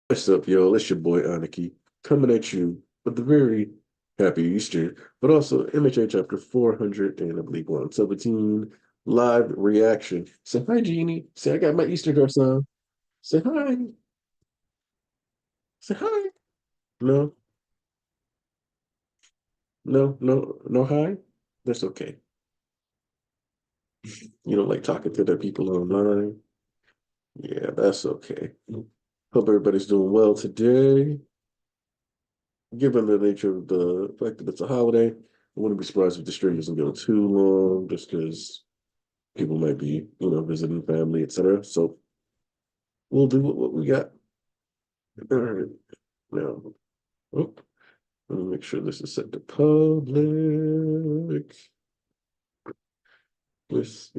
What's up, y'all? It's your boy Aniki coming at you with a very happy Easter, but also MHA chapter 400 and I believe 117 live reaction. Say hi, Jeannie. Say I got my Easter dress on. Say hi. Say hi. No, no hi. That's okay. You don't like talking to the people online. Yeah, that's okay. Hope everybody's doing well today. Given the nature of the fact that it's a holiday, I wouldn't be surprised if the stream doesn't go too long, just because people might be, visiting family, etc. So we'll do what we got. All right. Now, oh, let me make sure this is set to public. Yes.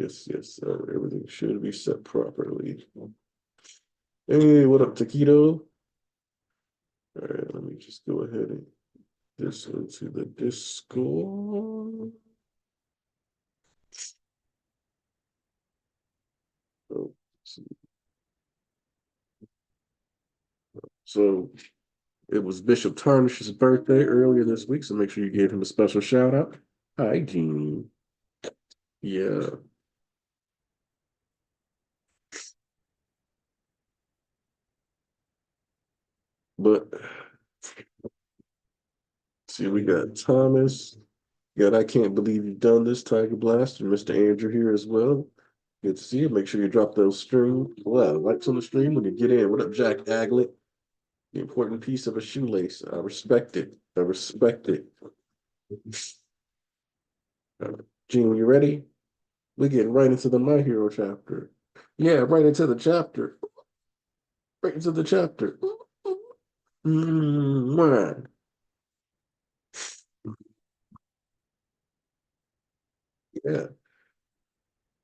All right, everything should be set properly. Hey, what up, Taquito? All right, let me just go ahead and this into the Discord. Oh, so it was Bishop Tarnish's birthday earlier this week, so make sure you gave him a special shout out. Hi, Jeannie. Yeah, but see, we got Thomas. Got I can't believe you've done this, Tiger Blast, and Mr. Andrew here as well. Good to see you. Make sure you drop those stream. Well, likes on the stream when you get in. What up, Jack Aglet? The important piece of a shoelace. I respect it. I respect it. Gene, you ready? We're getting right into the My Hero chapter. Yeah, right into the chapter. Right into the chapter. Mwah. Yeah.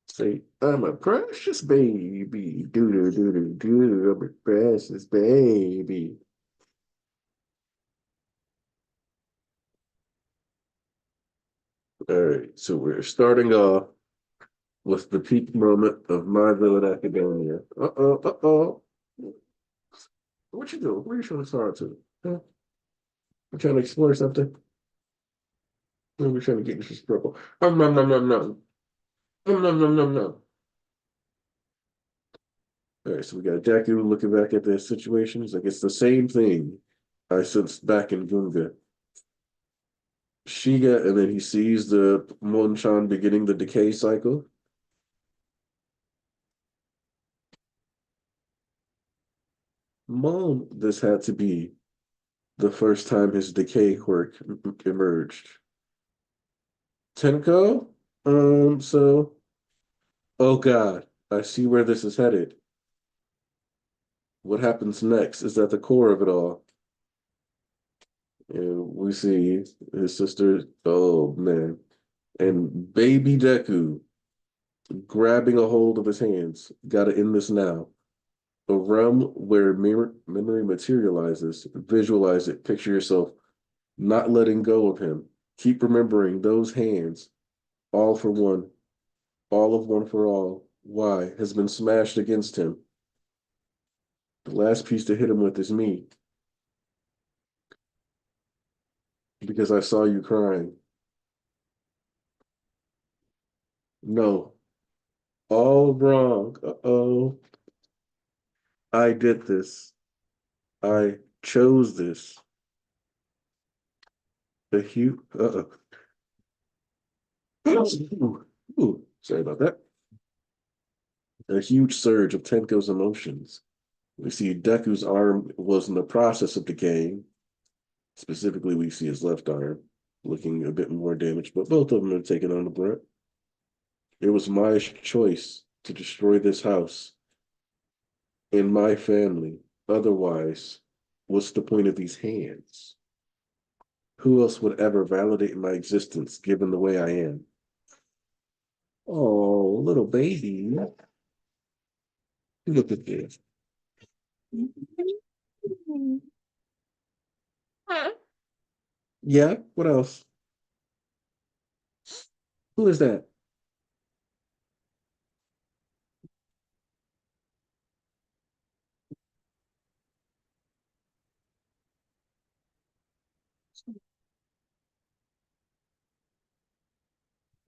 Say, I'm a precious baby. Doo doo doo doo doo. I'm a precious baby. All right. So we're starting off with the peak moment of My Villain Academia. Uh-oh. What you doing? Where you trying to start to? Huh? You trying to explore something? We're trying to get into this purple. No. No. All right, so we got Deku looking back at the situation. He's like, it's the same thing I sensed back in Gunga. Shiga, and then he sees the Monchan beginning the decay cycle. Mon, this had to be the first time his decay quirk emerged. Tenko? So, oh God, I see where this is headed. What happens next is at the core of it all. And we see his sister, oh man, and baby Deku grabbing a hold of his hands. Gotta end this now. A realm where memory materializes. Visualize it. Picture yourself not letting go of him. Keep remembering those hands. All for one. All of one for all. Why? Has been smashed against him. The last piece to hit him with is me. Because I saw you crying. No. All wrong. Uh-oh. I did this. I chose this. The hue. Uh-oh. Ooh, sorry about that. A huge surge of Tenko's emotions. We see Deku's arm was in the process of decaying. Specifically, we see his left arm looking a bit more damaged, but both of them are taking on the brunt. It was my choice to destroy this house and my family. Otherwise, what's the point of these hands? Who else would ever validate my existence given the way I am? Oh, little baby. Look at this. Yeah, what else? Who is that?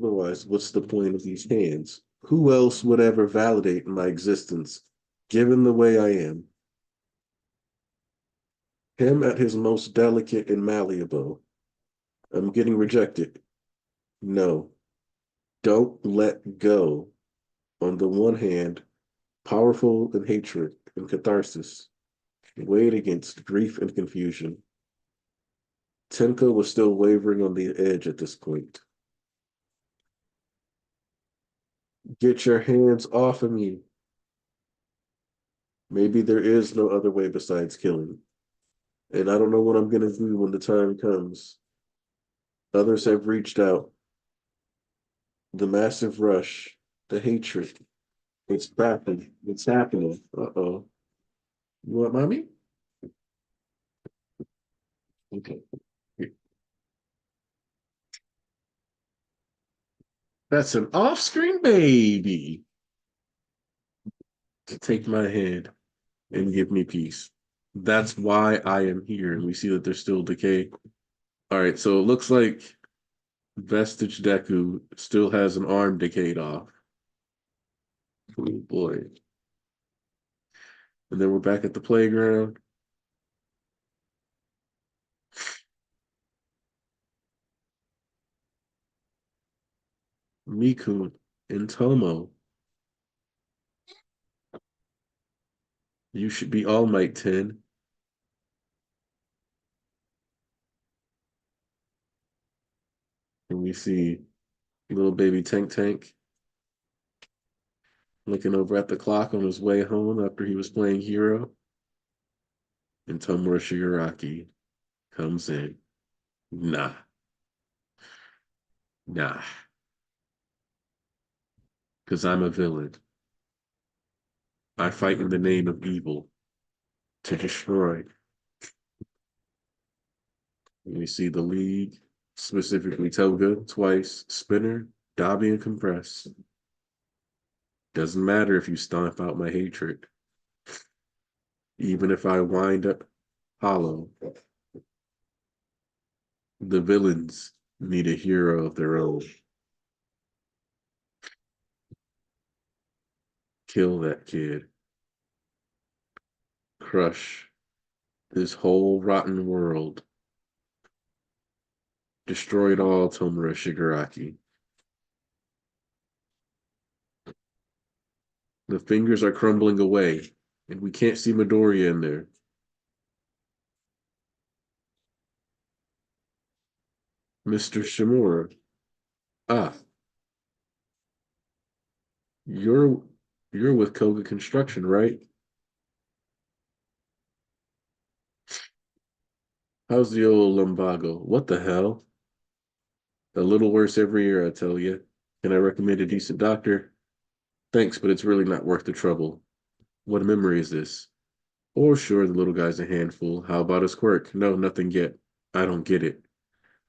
Otherwise, what's the point of these hands? Who else would ever validate my existence, given the way I am? Him at his most delicate and malleable. I'm getting rejected. No, don't let go. On the one hand, powerful in hatred and catharsis, weighed against grief and confusion. Tenko was still wavering on the edge at this point. Get your hands off of me. Maybe there is no other way besides killing. And I don't know what I'm going to do when the time comes. Others have reached out. The massive rush, the hatred. It's happening. It's happening. Uh-oh. You want mommy? Okay. That's an off-screen baby to take my hand and give me peace. That's why I am here. And we see that there's still decay. All right, so it looks like Vestige Deku still has an arm decayed off. Oh boy. And then we're back at the playground. Miku and Tomo. You should be All Might 10. And we see little baby Tank Tank looking over at the clock on his way home after he was playing Hero. And Tomura Shigaraki comes in. Nah, nah, because I'm a villain. I fight in the name of evil to destroy. And we see the League, specifically Toga, twice, Spinner, Dabi, and Compress. Doesn't matter if you stomp out my hatred. Even if I wind up hollow, the villains need a hero of their own. Kill that kid. Crush this whole rotten world. Destroy it all, Tomura Shigaraki. The fingers are crumbling away, and we can't see Midoriya in there. Mr. Shimura. Ah, you're you're with Koga Construction, right? How's the old lumbago? What the hell? A little worse every year, I tell you. Can I recommend a decent doctor? Thanks, but it's really not worth the trouble. What memory is this? Oh, sure, the little guy's a handful. How about his quirk? No, nothing yet. I don't get it.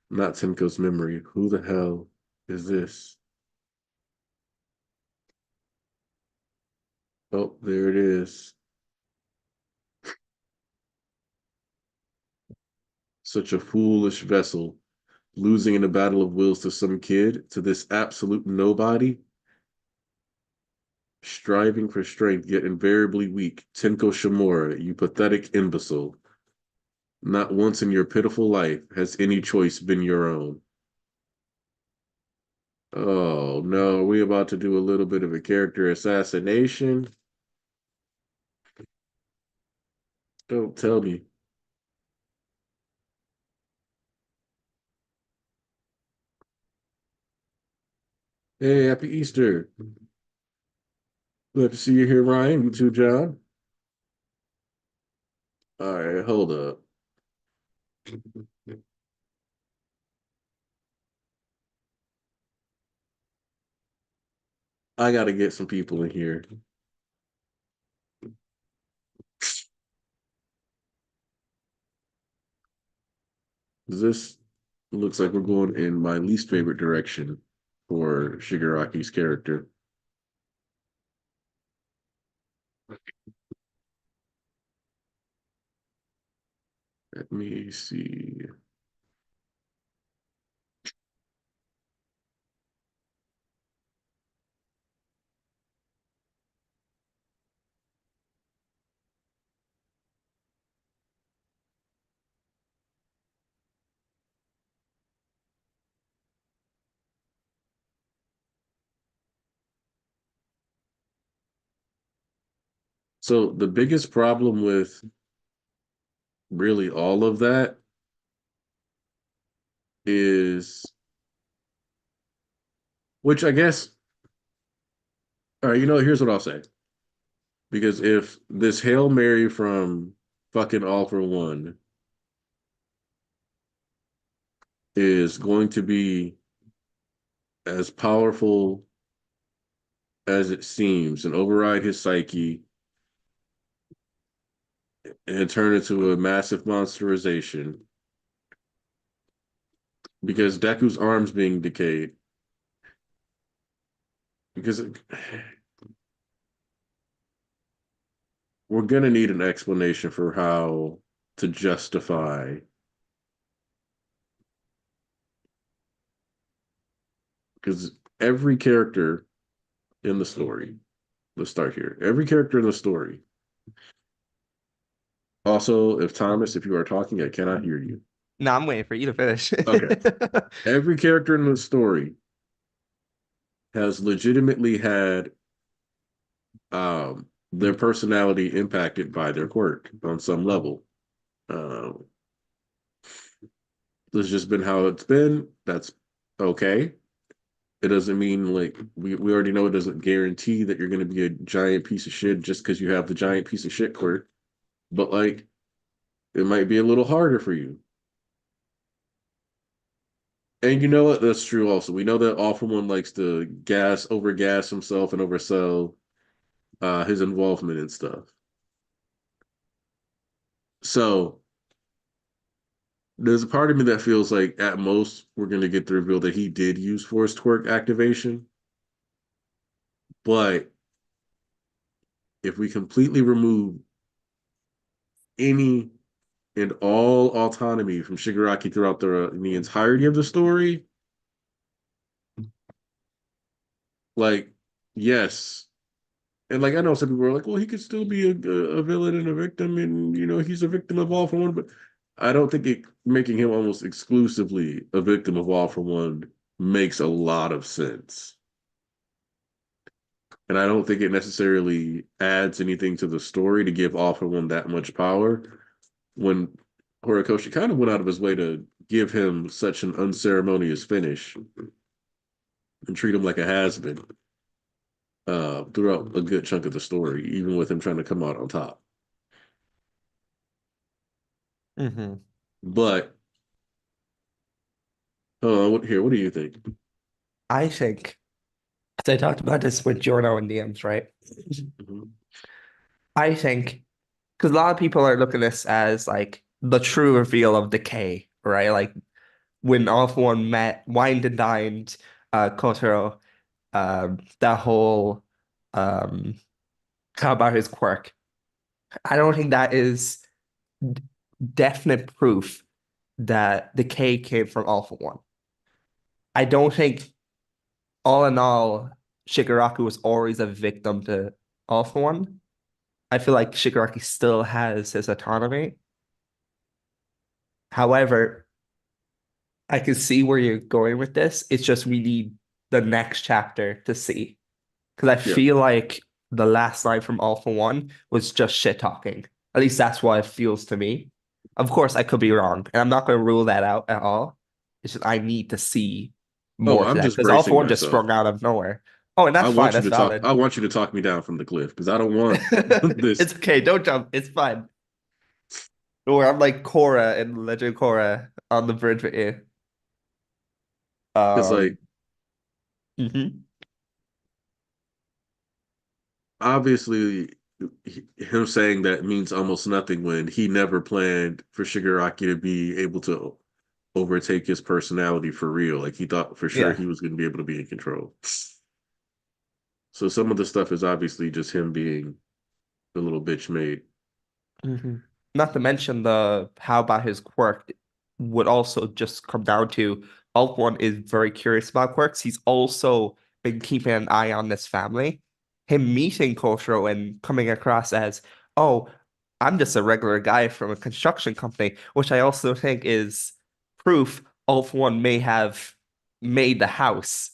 Not Tenko's memory. Who the hell is this? Oh, there it is. Such a foolish vessel, losing in a battle of wills to some kid, to this absolute nobody, striving for strength, yet invariably weak. Tenko Shimura, you pathetic imbecile. Not once in your pitiful life has any choice been your own. Oh no, are we about to do a little bit of a character assassination? Don't tell me. Hey, happy Easter. Glad to see you here, Ryan. You too, John. All right, hold up. I got to get some people in here. This looks like we're going in my least favorite direction for Shigaraki's character. Let me see. So the biggest problem with really all of that is, which I guess, all right, here's what I'll say. Because if this Hail Mary from fucking All for One is going to be as powerful as it seems and override his psyche and turn into a massive monsterization because Deku's arms being decayed. Because we're gonna need an explanation for how to justify, because every character in the story, let's start here. Every character in the story. Also, if you are talking, I cannot hear you. No, I'm waiting for you to finish. Okay. Every character in the story has legitimately had their personality impacted by their quirk on some level. Um, this has just been how it's been. That's okay. It doesn't mean like we already know it doesn't guarantee that you're going to be a giant piece of shit just because you have the giant piece of shit quirk. But like, it might be a little harder for you. And you know what? That's true also. We know that All For One likes to overgas himself and oversell his involvement and stuff. So there's a part of me that feels like at most we're gonna get the reveal that he did use forced twerk activation. But if we completely remove any and all autonomy from Shigaraki throughout the entirety of the story, like yes, and like I know some people are like, well, he could still be a villain and a victim, and he's a victim of All For One, but I don't think it making him almost exclusively a victim of All For One makes a lot of sense. And I don't think it necessarily adds anything to the story to give All For One that much power when Horikoshi kind of went out of his way to give him such an unceremonious finish and treat him like a has-been throughout a good chunk of the story, even with him trying to come out on top. hmm But what do you think? I think, as I talked about this with Jorno and DMs, right? Mhm. I think, because a lot of people are looking at this as like the true reveal of decay, right? Like when All For One met, wined and dined, Kotaro, that whole um, how about his quirk? I don't think that is d- definite proof that decay came from All For One. I don't think, all in all, Shigaraki was always a victim to All For One. I feel like Shigaraki still has his autonomy. However, I can see where you're going with this. It's just we need the next chapter to see. Because I Yeah. feel like the last line from All For One was just shit talking. At least that's what it feels to me. Of course, I could be wrong, and I'm not going to rule that out at all. It's just I need to see Oh, more to I'm that just because All For bracing One just myself. sprung out of nowhere. Oh, and that's fine. That's I valid. want you to talk me down from the cliff because I don't want this. It's okay. Don't jump. It's fine. Or I'm like Korra in Legend of Korra on the bridge with you. It's like Mhm. obviously him saying that means almost nothing when he never planned for Shigaraki to be able to overtake his personality for real. Like he thought for sure Yeah. he was going to be able to be in control. So some of the stuff is obviously just him being a little bitch made. hmm Not to mention the how about his quirk would also just come down to Alt One is very curious about quirks. He's also been keeping an eye on this family. Him meeting Kotaro and coming across as, oh, I'm just a regular guy from a construction company, which I also think is proof Alt One may have made the house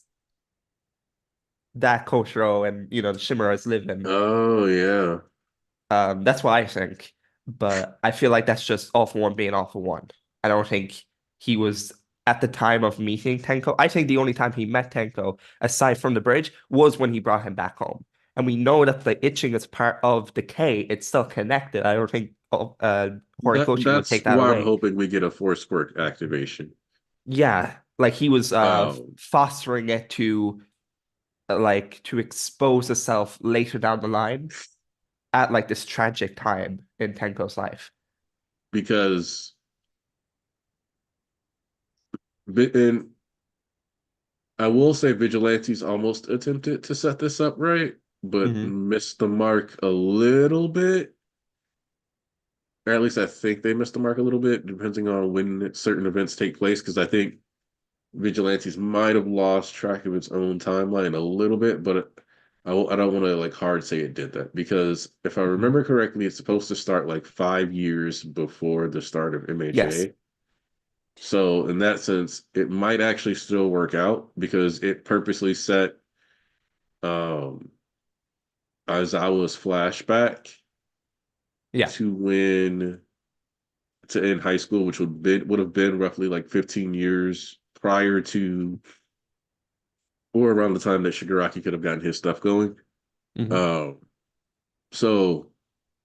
that Kotaro and the Shimuras live in. Oh yeah. That's what I think. But I feel like that's just All for One being All for One. I don't think he was at the time of meeting Tenko. I think the only time he met Tenko, aside from the bridge, was when he brought him back home. And we know that the itching is part of the K. It's still connected. I don't think Horikoshi would That's take that why I'm away. hoping we get a force quirk activation. Yeah, like he was Um, fostering it to like to expose itself later down the line at like this tragic time in Tenko's life. because and I will say Vigilantes almost attempted to set this up right, but Hmm. missed the mark a little bit. Or at least I think they missed the mark a little bit, depending on when certain events take place. Because I think Vigilantes might have lost track of its own timeline a little bit, but I don't want to like hard say it did that because if I Hmm. remember correctly, it's supposed to start like 5 years before the start of Yes. MHA. So in that sense, it might actually still work out because it purposely set um Aizawa's flashback Yeah. to when to end high school, which would have been roughly like 15 years prior to or around the time that Shigaraki could have gotten his stuff going. Hmm. Um, so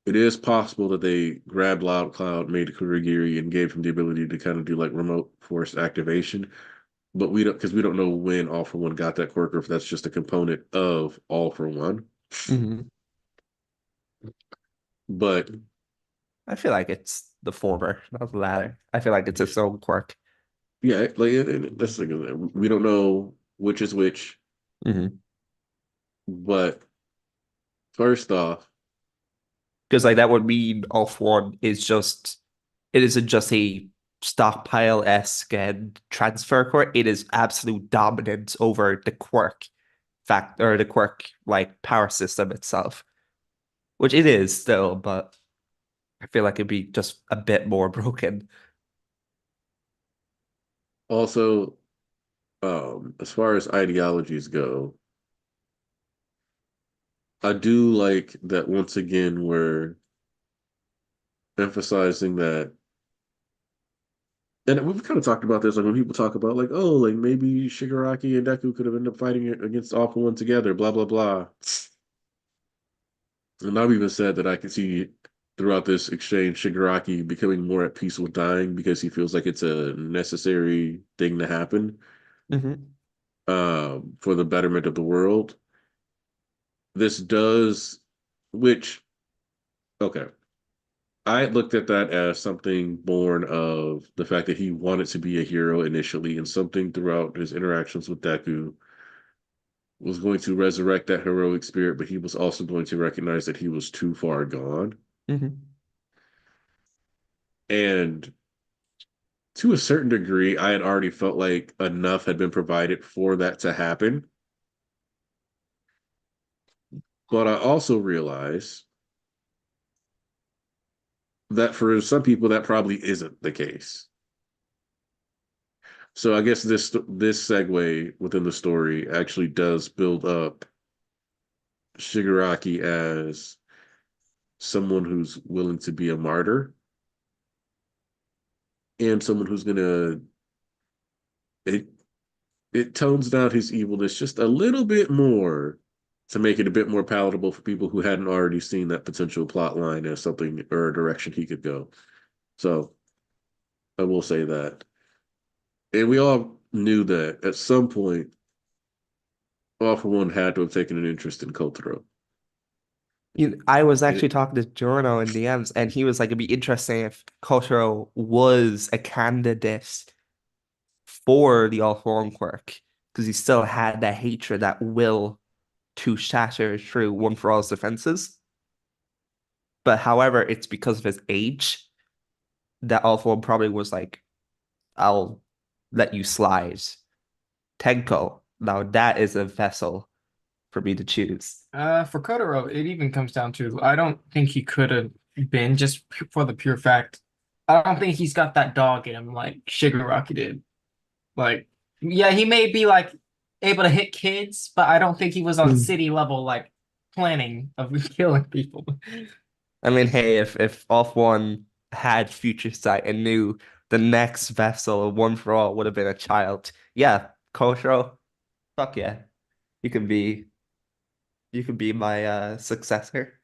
it is possible that they grabbed Loud Cloud, made Kurigiri, and gave him the ability to kind of do like remote force activation. But we don't because we don't know when All for One got that quirk or if that's just a component of All for One. Hmm. But I feel like it's the former, not the latter. I feel like it's its own quirk. yeah, like that's the we don't know which is which. Hmm. But first off, Because like that would mean Off One is just it isn't just a stockpile-esque and transfer quirk. It is absolute dominance over the quirk fact or the quirk like power system itself, which it is still, but I feel like it'd be just a bit more broken. also, as far as ideologies go, I do like that once again we're emphasizing that, and we've kind of talked about this, like when people talk about like, oh, like maybe Shigaraki and Deku could have ended up fighting against All For One together, blah blah blah. And I've even said that I can see throughout this exchange Shigaraki becoming more at peace with dying because he feels like it's a necessary thing to happen Hmm. for the betterment of the world. This does, which okay. I looked at that as something born of the fact that he wanted to be a hero initially, and something throughout his interactions with Deku was going to resurrect that heroic spirit, but he was also going to recognize that he was too far gone. Hmm. And to a certain degree, I had already felt like enough had been provided for that to happen. But I also realized that for some people, that probably isn't the case. So I guess this segue within the story actually does build up Shigaraki as someone who's willing to be a martyr and someone who's gonna it it tones down his evilness just a little bit more to make it a bit more palatable for people who hadn't already seen that potential plot line as something or a direction he could go. So I will say that. And we all knew that at some point, All for One had to have taken an interest in Kotaro. I was actually It, talking to Giorno in DMs, and he was like, it'd be interesting if Kotaro was a candidate for the All For One quirk, because he still had that hatred, that will to shatter through One For All's defenses. But however, it's because of his age that All For One probably was like, I'll let you slide. Tenko, now that is a vessel for me to choose. For Kotaro, it even comes down to I don't think he could have been just for the pure fact. I don't think he's got that dog in him like Shigaraki did. Like, yeah, he may be like able to hit kids, but I don't think he was on Mm. city level like planning of killing people. I mean, hey, if Off One had future sight and knew the next vessel, One for All, would have been a child, yeah, Kotaro, fuck yeah, you can be you can be my successor.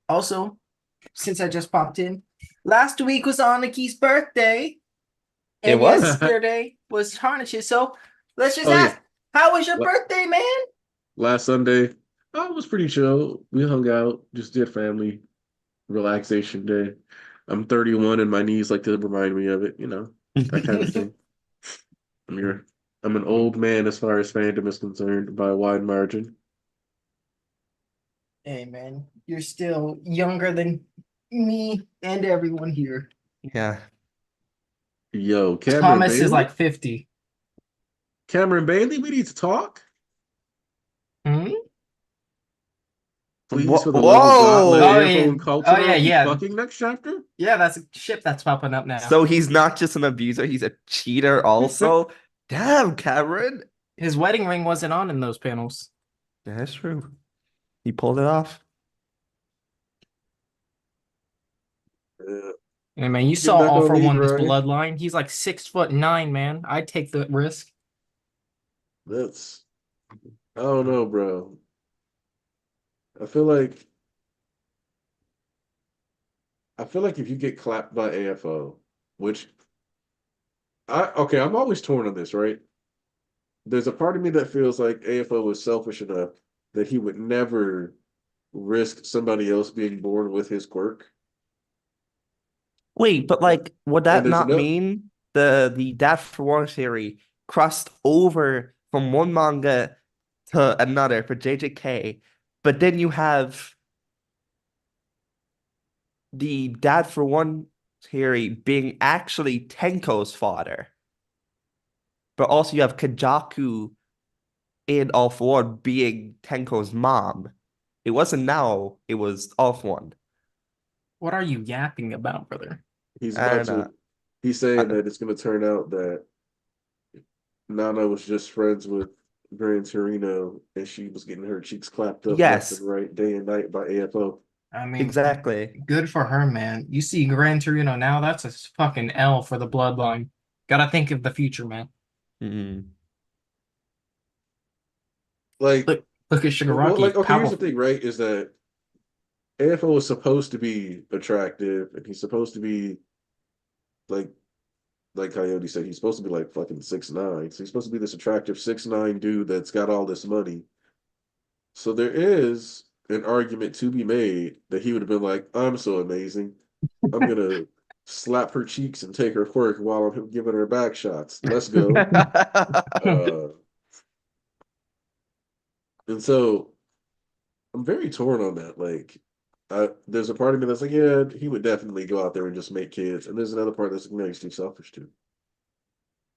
Also, since I just popped in, last week was Aniki's birthday, It and was. yesterday was Harnish's. So let's just Oh yeah, ask, how was your La- birthday, man? last Sunday, oh, it was pretty chill. We hung out, just did family relaxation day. I'm 31 and my knees like to remind me of it, that kind of thing. I'm your, I'm an old man as far as fandom is concerned by a wide margin. Hey, man, you're still younger than me and everyone here. Yeah. Yo, Thomas is like 50. Cameron Bailey, we need to talk. Hmm? Please, for the love of God, let Oh, Whoa! AFO yeah. and Oh, yeah, Cultural keep yeah. fucking next chapter. Yeah, that's a ship that's popping up now. So he's not just an abuser, he's a cheater also. Damn, Cameron. His wedding ring wasn't on in those panels. Yeah, that's true. He pulled it off. Yeah. Hey, man, you Getting saw back All on for lead, One's Ryan. bloodline. He's like 6'9", man. I'd take the risk. That's I don't know, bro. I feel like if you get clapped by AFO, which I'm always torn on this, right? There's a part of me that feels like AFO was selfish enough that he would never risk somebody else being born with his quirk. Wait, but And like, would and that there's not no mean the Death for One theory crossed over from one manga to another for JJK, but then you have the Dad for One theory being actually Tenko's father, but also you have Kajaku in All for One being Tenko's mom. It wasn't now, it was All for One. What are you yapping about, brother? he's I about don't to know. he's saying I- that it's gonna turn out that Nana was just friends with Gran Torino and she was getting her cheeks clapped up left and Yes, right day and night by AFO. I mean, exactly. good for her, man. You see Gran Torino now, that's a fucking L for the bloodline. Gotta think of the future, man. Mm. Like, Look at well, like, Shigaraki, okay, here's the powerful. thing, right? Is that AFO is supposed to be attractive and he's supposed to be like Coyote said, he's supposed to be like fucking 6'9". So he's supposed to be this attractive 6'9" dude that's got all this money. So there is an argument to be made that he would have been like, I'm so amazing. I'm gonna slap her cheeks and take her quirk while I'm giving her back shots. Let's go. Uh, and so I'm very torn on that. Like, there's a part of me that's like, yeah, he would definitely go out there and just make kids. And there's another part that's like, no, he's too selfish too.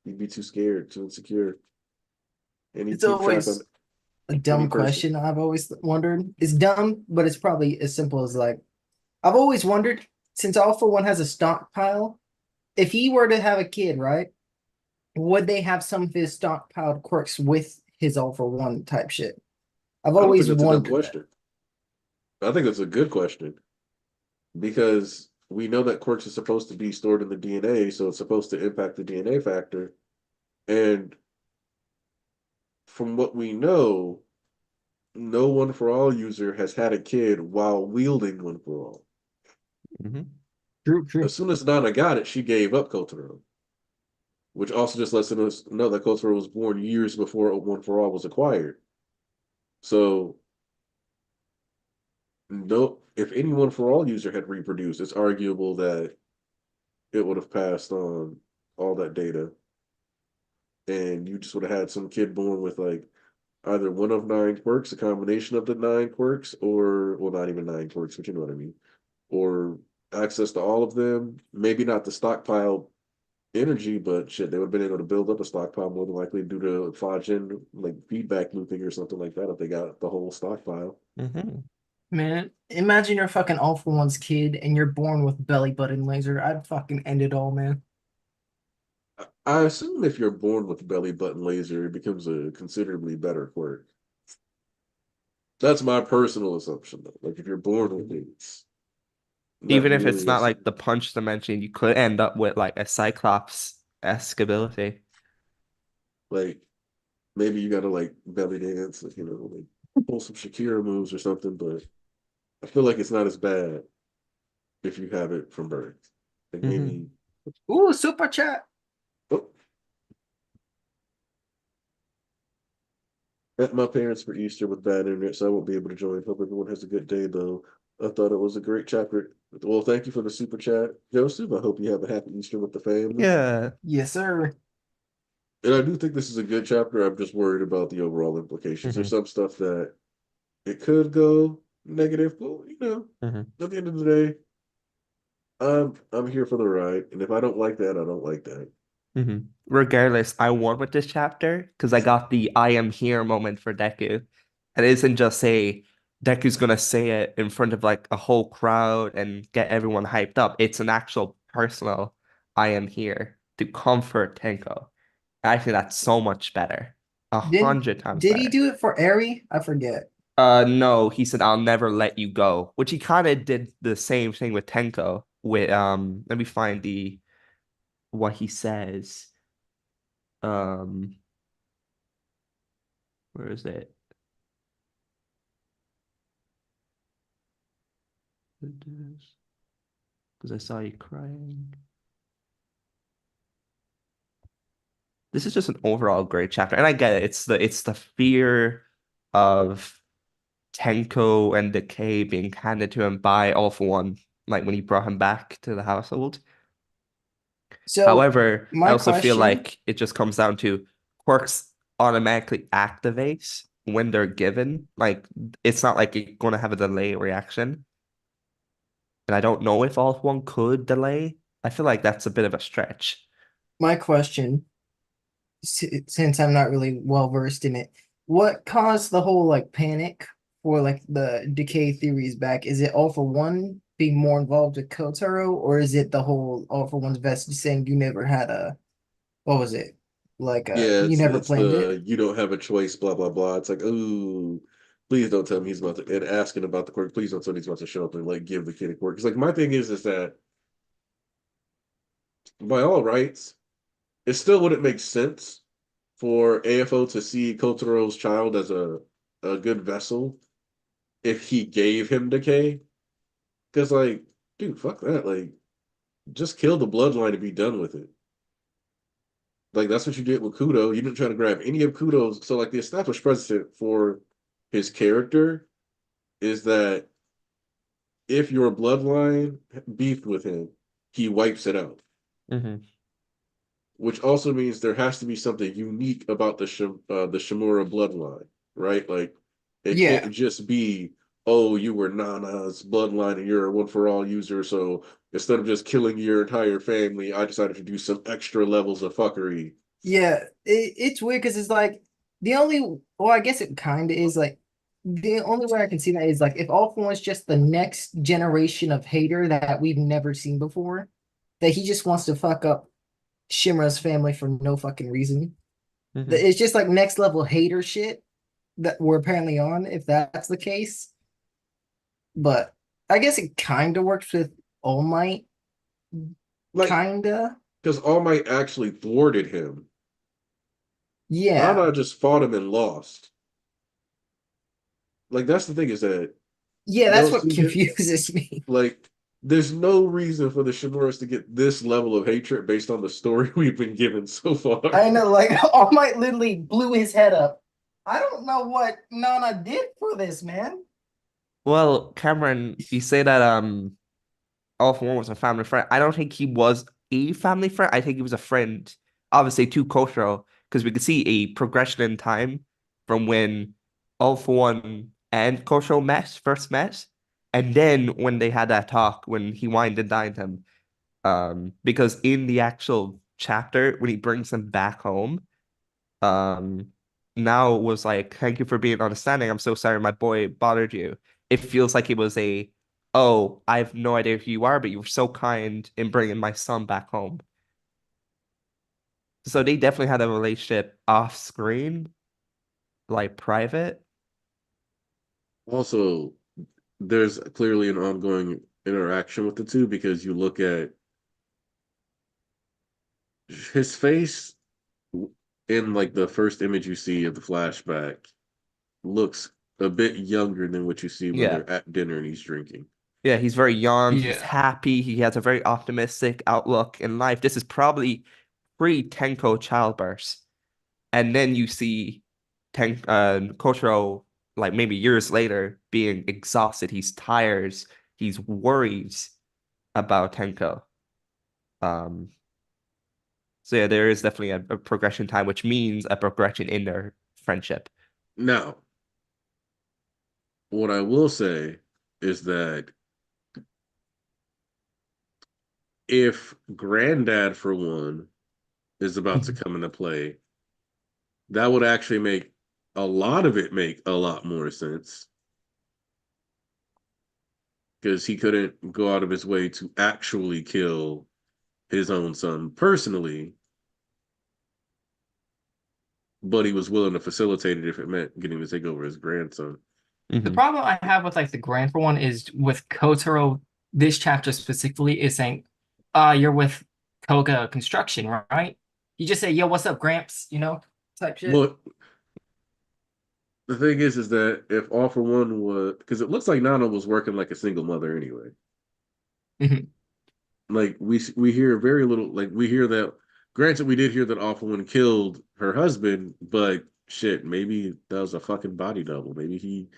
He'd be too scared, too insecure, and he'd It's keep track on always a any dumb person. question I've always wondered. It's dumb, but it's probably as simple as like, I've always wondered, since All for One has a stockpile, if he were to have a kid, right? Would they have some of his stockpiled quirks with his All for One type shit? I've I don't think always that's a dumb wondered that. question. I think that's a good question because we know that quirks are supposed to be stored in the DNA, so it's supposed to impact the DNA factor. And from what we know, no One for All user has had a kid while wielding One for All. Mhm. True, true. As soon as Nana got it, she gave up Kotaro, which also just lets us know that Kotaro was born years before One for All was acquired. So, no, if any One for All user had reproduced, it's arguable that it would have passed on all that data, and you just would have had some kid born with like either one of nine quirks, a combination of the nine quirks, or well, not even nine quirks, but you know what I mean, or access to all of them. Maybe not the stockpile energy, but shit, they would have been able to build up a stockpile more than likely due to Fajin like feedback looping or something like that if they got the whole stockpile. Mhm. Man, imagine you're fucking All for One's kid and you're born with belly button laser. I'd fucking end it all, man. I assume if you're born with belly button laser, it becomes a considerably better quirk. That's my personal assumption, though. Like if you're born with it, Even if really it's not a like the punch dimension, you could end up with like a Cyclops-esque ability. like maybe you gotta like belly dance, like, like pull some Shakira moves or something, but I feel like it's not as bad if you have it from birth. Like Mhm. maybe Ooh, super chat. oh, at my parents for Easter with bad internet, so I won't be able to join. Hope everyone has a good day though. I thought it was a great chapter. Well, thank you for the super chat, Joseph. I hope you have a happy Easter with the family. Yeah. Yes, sir. And I do think this is a good chapter. I'm just worried about the overall implications. There's some stuff that it could go negative, but at the end of the day, I'm here for the ride. And if I don't like that, I don't like that. Regardless, I won with this chapter because I got the I am here moment for Deku. And it isn't just say Deku's gonna say it in front of like a whole crowd and get everyone hyped up. It's an actual personal I am here to comfort Tenko. I think that's so much better. Did 100 times did he better. do it for Eri? I forget. No, he said I'll never let you go, which he kind of did the same thing with Tenko with let me find the what he says. Um, where is it? Because I saw you crying. This is just an overall great chapter, and I get it. It's the fear of Tenko and Decay being handed to him by All For One, like when he brought him back to the household. So However, I my also feel question, like it just comes down to quirks automatically activates when they're given. Like it's not like you're going to have a delay reaction. And I don't know if All For One could delay. I feel like that's a bit of a stretch. my question, since I'm not really well versed in it, what caused the whole like panic for like the decay theories back? Is it All For One being more involved with Kotaro, or is it the whole All For One's vest saying you never had a what was it? Like Yeah, you never it's planned it? the you don't have a choice, blah blah blah. It's like, ooh, please don't tell me he's about to and asking about the quirk. Please don't tell me he's about to show up and like give the kid a quirk. Because like my thing is that by all rights, it still wouldn't make sense for AFO to see Kotaro's child as a good vessel if he gave him decay. Because like, dude, fuck that. Like, just kill the bloodline and be done with it. Like that's what you did with Kudo. You didn't try to grab any of Kudo's. So like the established precedent for his character is that if your bloodline beefed with him, he wipes it out. Which also means there has to be something unique about the Shimura bloodline, right? Like it Yeah. can't just be, oh, you were Nana's bloodline and you're a one for all user, so instead of just killing your entire family, I decided to do some extra levels of fuckery. Yeah, it's weird because it's like the only, well, I guess it kind of is like the only way I can see that is like if All For One's just the next generation of hater that we've never seen before, that he just wants to fuck up Shimura's family for no fucking reason. It's just like next level hater shit that we're apparently on, if that's the case. But I guess it kind of works with All Might, Like, kinda. because All Might actually thwarted him. Yeah. Nana just fought him and lost. Like that's the thing is that Yeah, they'll that's what see him confuses me. like there's no reason for the Shimuras to get this level of hatred based on the story we've been given so far. I know, like All Might literally blew his head up. I don't know what Nana did for this, man. Well, Cameron, you say that All For One was a family friend. I don't think he was a family friend. I think he was a friend, obviously, to Kotaro, because we could see a progression in time from when All For One and Kotaro first met, and then when they had that talk when he wined and dined him. Because in the actual chapter, when he brings him back home, um now was like, thank you for being understanding. I'm so sorry my boy bothered you. It feels like it was a, oh, I have no idea who you are, but you were so kind in bringing my son back home. So they definitely had a relationship off screen, like private. Also, there's clearly an ongoing interaction with the two because you look at his face in like the first image you see of the flashback looks a bit younger than what you see when Yeah. they're at dinner and he's drinking. Yeah, he's very young, he's Yeah. happy, he has a very optimistic outlook in life. This is probably pre-Tenko childbirth. And then you see Kotaro, like maybe years later, being exhausted. He's tired. He's worried about Tenko. Um, so yeah, there is definitely a progression time, which means a progression in their friendship. Now, what I will say is that if Granddad, for one, is about to come into play, that would actually make a lot of it make a lot more sense. Because he couldn't go out of his way to actually kill his own son personally, but he was willing to facilitate it if it meant getting to take over his grandson. The problem I have with like the grand for one is with Kotaro, this chapter specifically is saying, you're with Koga Construction, right? You just say, yo, what's up, Gramps? You know, type shit. But the thing is that if All for One was, because it looks like Nana was working like a single mother anyway. Mhm. Like we hear very little. Like we hear that. Granted, we did hear that All for One killed her husband, but shit, maybe that was a fucking body double. Maybe he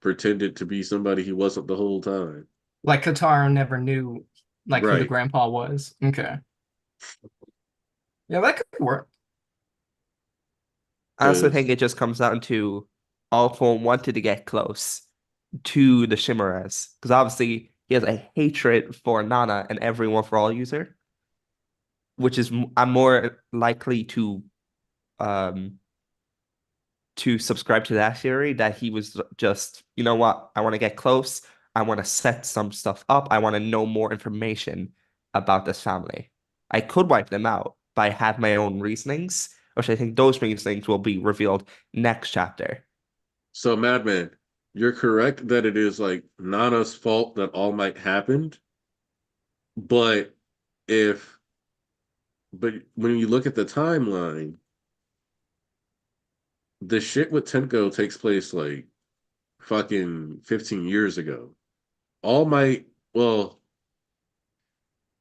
pretended to be somebody he wasn't the whole time. Like Kotaro never knew like who the Right. grandpa was. Okay. Yeah, that could work. I also Because think it just comes down to Alphonse wanted to get close to the Chimeras because obviously he has a hatred for Nana and everyone for all user, which is I'm more likely um to subscribe to that theory that he was just, you know what, I want to get close. I want to set some stuff up. I want to know more information about this family. I could wipe them out, but I have my own reasonings, which I think those reasonings will be revealed next chapter. so, Madman, you're correct that it is like Nana's fault that All Might happened, but if but when you look at the timeline, the shit with Tenko takes place like fucking 15 years ago. All Might, well,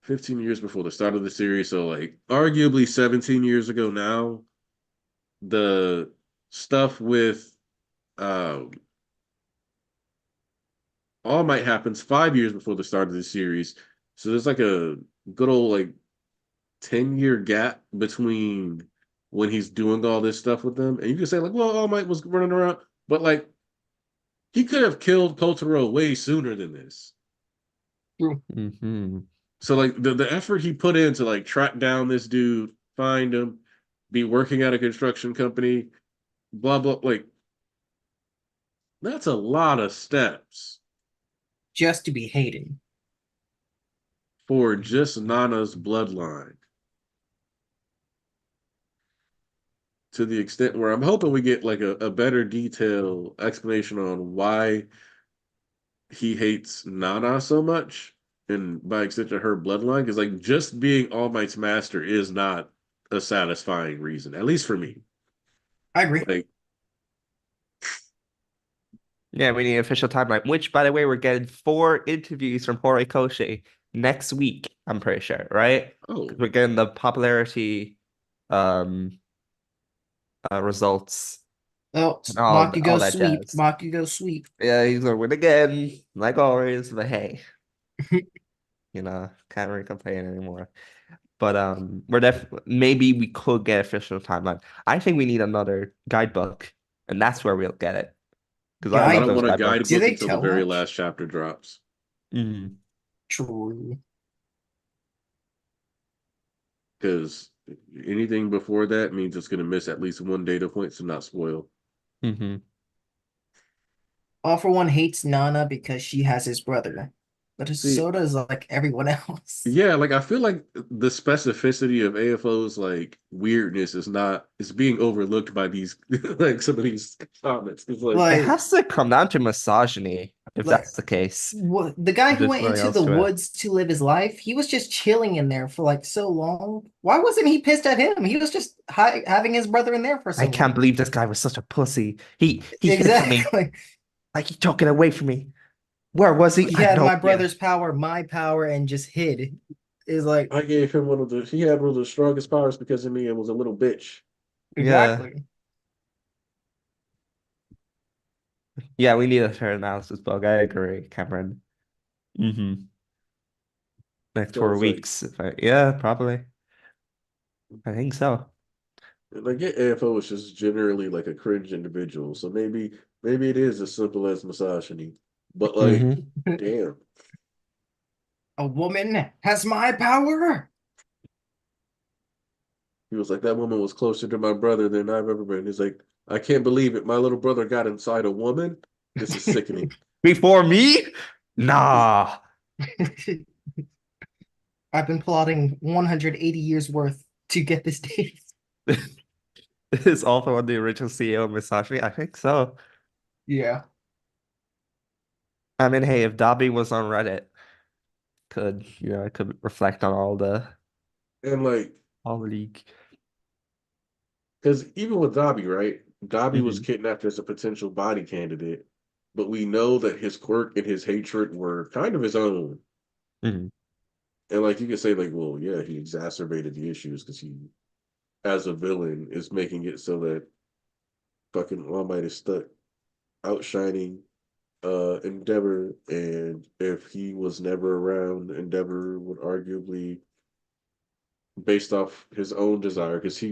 15 years before the start of the series, so like arguably 17 years ago now, the stuff with um All Might happens 5 years before the start of the series. So there's like a good old like 10-year gap between when he's doing all this stuff with them. And you can say, like, well, All Might was running around, but like he could have killed Kotaro way sooner than this. True. Mm-hmm. So like the effort he put in to like track down this dude, find him, be working at a construction company, blah blah, like that's a lot of steps Just to be hated. for just Nana's bloodline. To the extent where I'm hoping we get like a better detailed explanation on why he hates Nana so much, and by extension her bloodline, because like just being All Might's master is not a satisfying reason, at least for me. I agree. Like, Yeah, we need an official timeline, which, by the way, we're getting 4 interviews from Horikoshi next week, I'm pretty sure, right? oh, We're getting the popularity um results Oh, and Bakugo all that sweep. jazz. Bakugo sweep. Yeah, he's gonna win again, like always, but hey, can't really complain anymore. But we're maybe we could get official timeline. I think we need another guidebook, and that's where we'll get it. Because I I love Guide. don't those want a guidebooks. Do guidebook they until the tell very much? last chapter drops. Mhm. True. Because anything before that means it's going to miss at least one data point to not spoil. Mhm. All for One hates Nana because she has his brother. But See, so does like everyone else. yeah, like I feel like the specificity of AFO's like weirdness is being overlooked by these like some of these comments. It's like, It Like, has to come down to misogyny if like that's the case. what the guy who There's went nothing into else the to it. woods to live his life, he was just chilling in there for like so long. Why wasn't he pissed at him? He was just having his brother in there for I so can't long. believe this guy was such a pussy. He hid from me. Exactly. Like he took it away from me. Where was he? He I have had no my idea. brother's power, my power, and just hid. Is like I gave him he had one of the strongest powers because of me and was a little bitch. Yeah. exactly. Yeah, we need a fair analysis book. I agree, Cameron. Mm-hmm. Next So four it's like, weeks. Yeah, probably. I think so. like yeah, AFO is just generally like a cringe individual. So maybe it is as simple as misogyny. But like, Mm-hmm. damn. A woman has my power. He was like, that woman was closer to my brother than I've ever been. He's like, I can't believe it. My little brother got inside a woman. This is sickening. Before me? Nah. I've been plotting 180 years worth to get this date. Is also on the original CEO of Misogyny? I think so. Yeah. I mean, hey, if Dobby was on Reddit, I could reflect on And like, all the league. because even with Dobby, right? Dobby was Hmm. kidnapped as a potential body candidate, but we know that his quirk and his hatred were kind of his own. Hmm. And like you could say, like, well, yeah, he exacerbated the issues because he, as a villain, is making it so that fucking All Might is stuck outshining Endeavor, and if he was never around, Endeavor would arguably, based off his own desire, because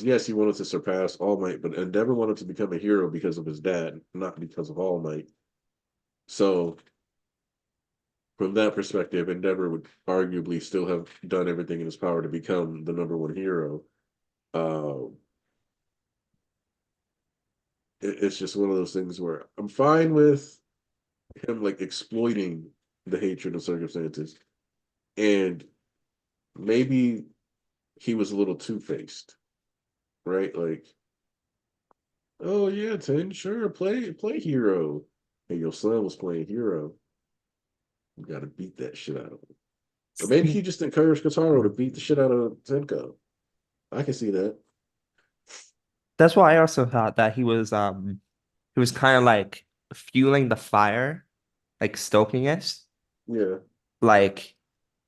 yes, he wanted to surpass All Might, but Endeavor wanted to become a hero because of his dad, not because of All Might. So from that perspective, Endeavor would arguably still have done everything in his power to become the number one hero. Uh, it's just one of those things where I'm fine with him like exploiting the hatred of circumstances, and maybe he was a little two-faced, right? Like, oh yeah, Ten, sure, play hero. Hey, your son was playing hero. You gotta beat that shit out of him. Or maybe he just encouraged Kataro to beat the shit out of Tenko. I can see that. That's why I also thought that he was kind of like fueling the fire, like stoking it. Yeah, Like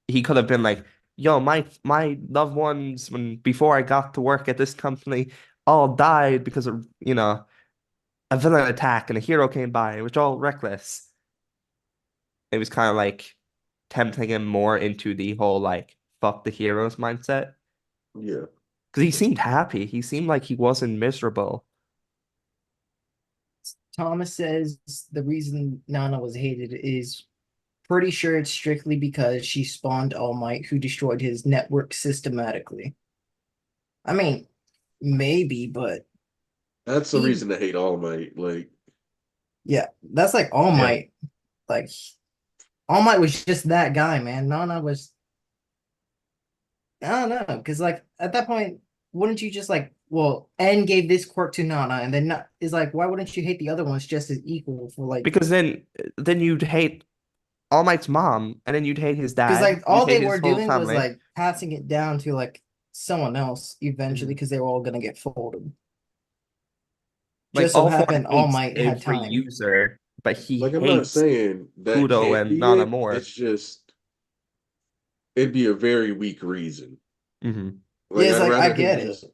he could have been like, yo, my loved ones when before I got to work at this company all died because of, a villain attack and a hero came by. It was all reckless. It was kind of like tempting him more into the whole like fuck the heroes mindset. yeah. Because he seemed happy. He seemed like he wasn't miserable. Thomas says the reason Nana was hated is pretty sure it's strictly because she spawned All Might, who destroyed his network systematically. I mean, maybe, but That's a he, reason to hate All Might. Like, yeah, that's like All Yeah. Might. Like, All Might was just that guy, man. Nana was, I don't know, because like at that point, wouldn't you just like, well, N gave this quirk to Nana, and then not, is like, why wouldn't you hate the other ones just as equal for like, Because then you'd hate All Might's mom, and then you'd hate his because dad, like you'd all hate they his were whole doing was family. like passing it down to like someone else eventually, Mhm. because they were all gonna get folded. Like Just so all for happened All hates Might had every time. user, but he I'm not hates saying that Kudo can't and be Nana it. It's more. just it'd be a very weak reason. Hmm. Like Yeah, it's I'd like I rather him get it, just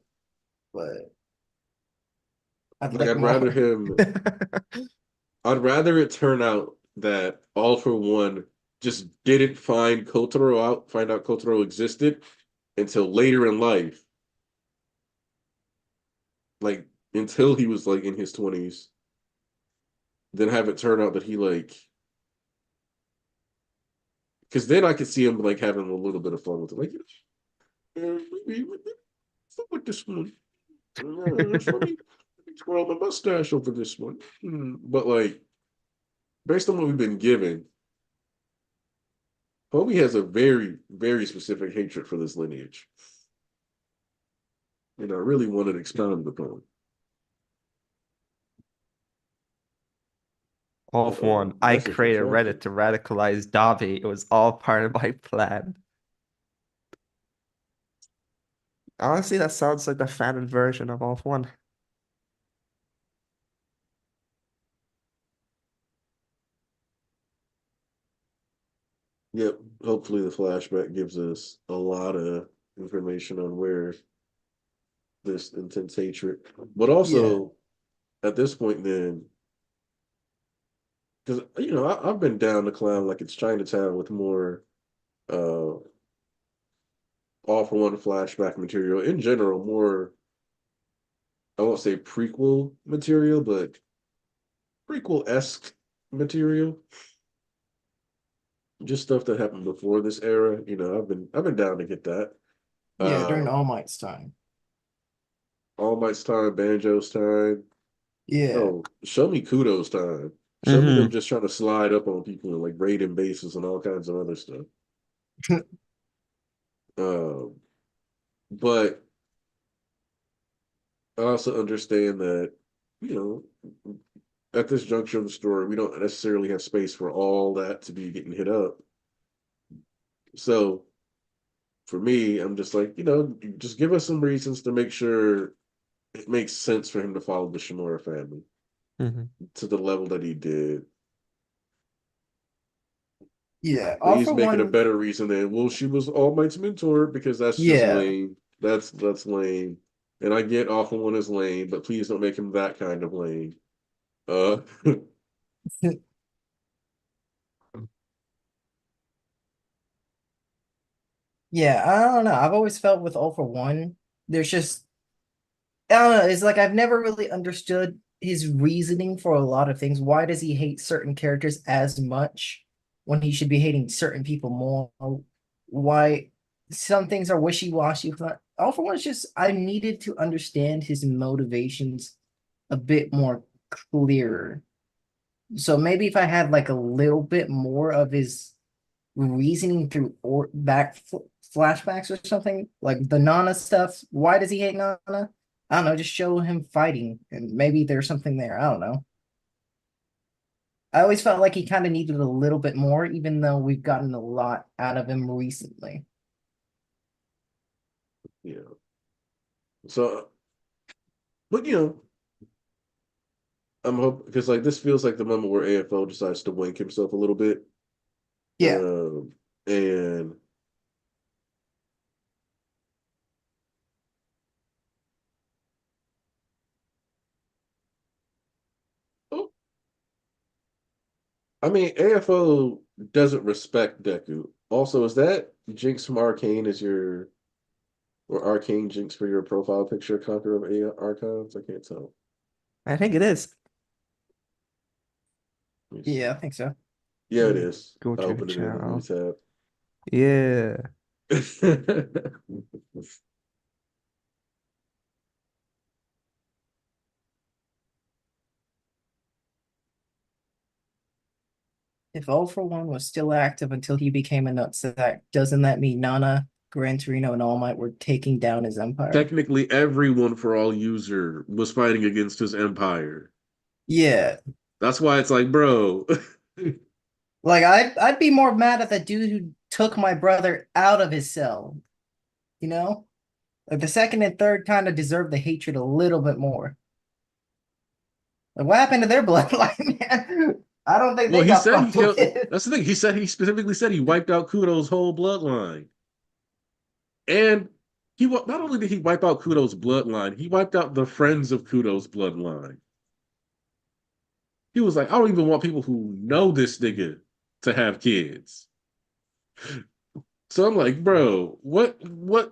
but I'd like like more. I'd rather it turn out that All for One just didn't find out Kotaro existed until later in life, like until he was like in his 20s, then have it turn out that he like, because then I could see him like having a little bit of fun with it, like, maybe fuck with this one. Let me twirl my mustache over this one. But like, based on what we've been given, Homie has a very, very specific hatred for this lineage. And I really wanted to expound upon. All for one. I Message created Reddit retracted. to radicalize Davi. It was all part of my plan. Honestly, that sounds like the fan version of All for One. Yep. Hopefully the flashback gives us a lot of information on where this intense hatred. But Yeah. also at this point then, because I've been down the clown like it's Chinatown with more uh all for one flashback material. In general, more I won't say prequel material, but prequel-esque material. Just stuff that happened before this era. I've been down to get that. Yeah, during Uh All Might's time. All Might's time, Banjo's time. Yeah. Oh, show me Kudos time. Show me them Mm-hmm. just trying to slide up on people and like raiding bases and all kinds of other stuff. Um, but I also understand that, you at this juncture of the story, we don't necessarily have space for all that to be getting hit up. So for me, I'm just like, just give us some reasons to make sure it makes sense for him to follow the Shimura family Mm-hmm. to the level that he did. Yeah. All Please for make it a One. better reason than, well, she was All Might's mentor, because that's just Yeah. lame. That's lame. And I get Awful One is lame, but please don't make him that kind of lame. Uh Yeah, I don't know. I've always felt with All for One, there's just I don't know. It's like I've never really understood his reasoning for a lot of things. Why does he hate certain characters as much when he should be hating certain people more? Why some things are wishy-washy. All for One is just I needed to understand his motivations a bit more clearer. So maybe if I had like a little bit more of his reasoning through or flashbacks or something like the Nana stuff. Why does he hate Nana? I don't know. Just show him fighting, and maybe there's something there. I don't know. I always felt like he kind of needed a little bit more, even though we've gotten a lot out of him recently. yeah. So but I'm hoping, because like this feels like the moment where AFO decides to wink himself a little bit. Yeah, And oh, I mean, AFO doesn't respect Deku. Also, is that Jinx from Arcane as your or Arcane Jinx for your profile picture, Conqueror of Archons? I can't tell. I think it is. Let me see. yeah, I think so. Yeah, it is. Go I to the opened it in a new channel. tab. Yeah. If All for One was still active until he became a nutsack, doesn't that mean Nana, Gran Torino, and All Might were taking down his empire? Technically, everyone for all user was fighting against his empire. Yeah, That's why it's like, bro. like I'd be more mad at the dude who took my brother out of his cell. You know, like the second and third kind of deserve the hatred a little bit more. Like what happened to their bloodline, man? I don't think Well, they he got said he fucked killed. with. That's the thing. He specifically said he wiped out Kudo's whole bloodline. And not only did he wipe out Kudo's bloodline, he wiped out the friends of Kudo's bloodline. He was like, I don't even want people who know this nigga to have kids. So I'm like, bro, what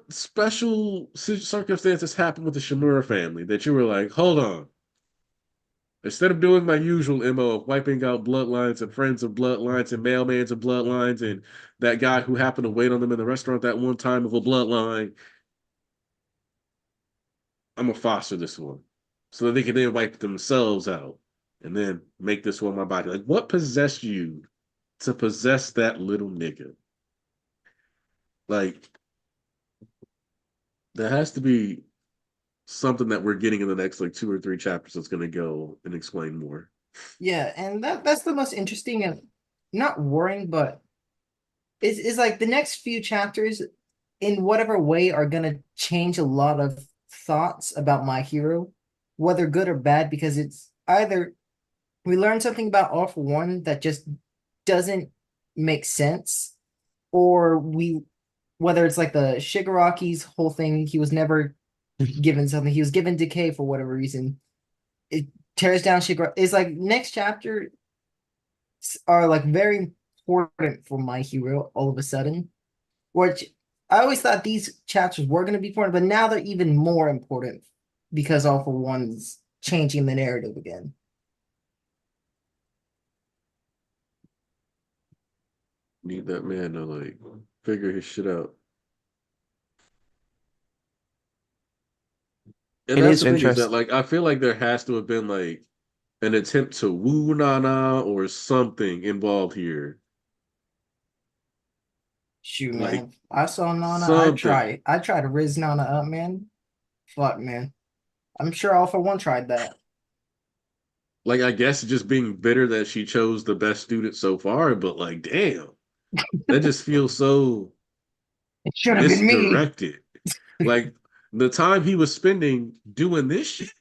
special circumstances happened with the Shimura family that you were like, hold on. Instead of doing my usual MO of wiping out bloodlines and friends of bloodlines and mailmans of bloodlines and that guy who happened to wait on them in the restaurant that one time of a bloodline, I'm gonna foster this one so that they can then wipe themselves out and then make this one my body. Like, what possessed you to possess that little nigga? Like there has to be something that we're getting in the next like 2 or 3 chapters that's going to go and explain more. Yeah, and that's the most interesting and not worrying, but it's like the next few chapters, in whatever way, are gonna change a lot of thoughts about my hero, whether good or bad, because it's either we learn something about All for One that just doesn't make sense, or we whether it's like the Shigaraki's whole thing, he was never given something, he was given decay for whatever reason. It tears down Shigaraki. It's like next chapter are like very important for my hero all of a sudden. Which I always thought these chapters were going to be important, but now they're even more important because All for One's changing the narrative again. Need that man to like figure his shit out. And It that's is the thing is that interesting. like I feel like there has to have been like an attempt to woo Nana or something involved here. Shoot, Like man. I saw Nana. something. I tried to riz Nana up, man. Fuck, man. I'm sure All for One tried that. Like I guess just being bitter that she chose the best student so far, but like damn, that just feels so It should have been me. misdirected. Like the time he was spending doing this shit,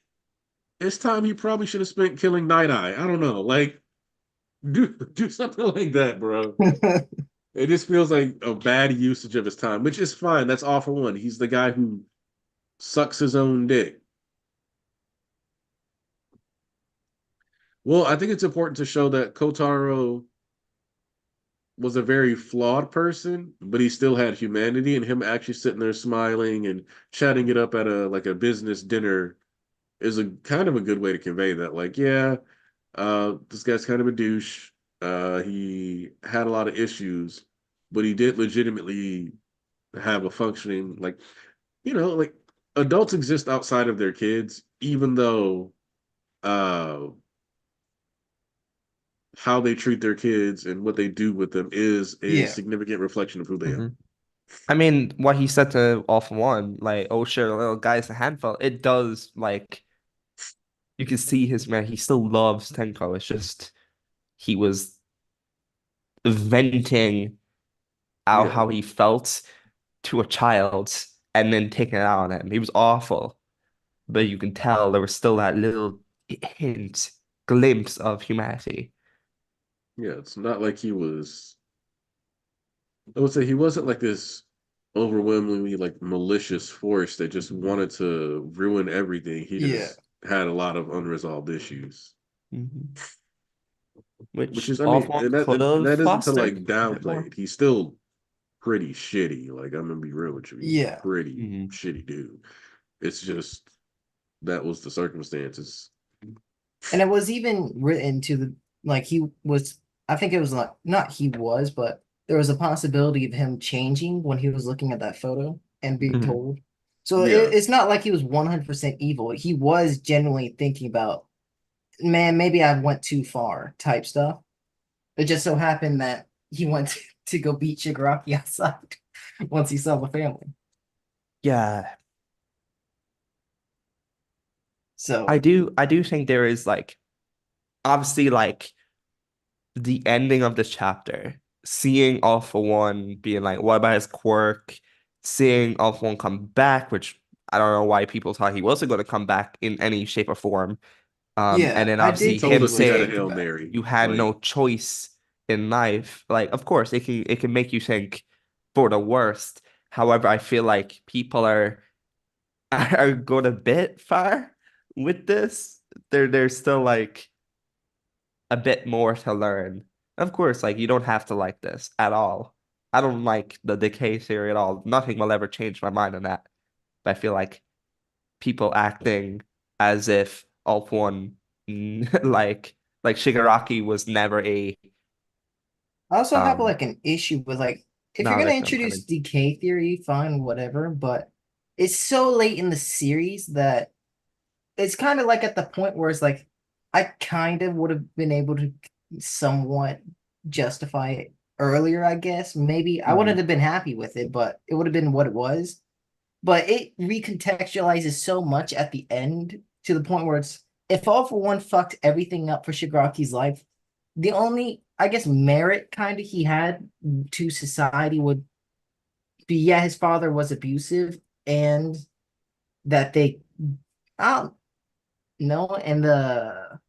it's time he probably should have spent killing Night Eye. I don't know. Like do something like that, bro. It just feels like a bad usage of his time, which is fine. That's All for One. He's the guy who sucks his own dick. Well, I think it's important to show that Kotaro was a very flawed person, but he still had humanity, and him actually sitting there smiling and chatting it up at a like a business dinner is a kind of a good way to convey that. Like, yeah, this guy's kind of a douche. He had a lot of issues, but he did legitimately have a functioning like like adults exist outside of their kids, even though uh how they treat their kids and what they do with them is a Yeah. significant reflection of who they are. Mhm. I mean, what he said to All for One, like, oh, sure, little guy's a handful. It does, like, you can see his man. He still loves Tenko. It's just he was venting out Yeah, how he felt to a child and then taking it out on him. He was awful, but you can tell there was still that little hint, glimpse of humanity. yeah. It's not like he was. I would say he wasn't like this overwhelmingly like malicious force that just wanted to ruin everything. He Yeah. just had a lot of unresolved issues. Mhm. Which Which is, I All mean, for One and that could and have that isn't to fostered like a bit downplay more. it. He's still pretty shitty. Like I'm gonna be real with you, he's a Yeah. pretty Mhm. shitty dude. It's just that was the circumstances. And it was even written to the like he was I think it was like not he was, but there was a possibility of him changing when he was looking at that photo and being Mhm. told. So Yeah, it's not like he was 100% evil. He was genuinely thinking about, man, maybe I went too far type stuff. It just so happened that he went to go beat Shigaraki outside once he saw the family. Yeah, So I do think there is like obviously like the ending of this chapter, seeing All for One being like, what about his quirk? Seeing All for One come back, which I don't know why people thought he wasn't going to come back in any shape or form. And yeah, then I he obviously did think told him he us he was had a going saying to come Hail back. Mary. you had no Like, choice in life. Like, of course, it can make you think for the worst. However, I feel like people are are going a bit far with this. They're still like a bit more to learn. Of course, like you don't have to like this at all. I don't like the decay theory at all. Nothing will ever change my mind on that. But I feel like people acting as if All For One like Shigaraki was never a I also have um like an issue with like if you're not a gonna victim. I introduce mean, decay theory, fine, whatever, but it's so late in the series that it's kind of like at the point where it's like I kind of would have been able to somewhat justify it earlier, I guess. Maybe I wouldn't have been happy with it, but it would have been what it was. But it recontextualizes so much at the end to the point where it's if All for One fucked everything up for Shigaraki's life, the only, I guess, merit kind of he had to society would be, yeah, his father was abusive and that they, I don't know, and the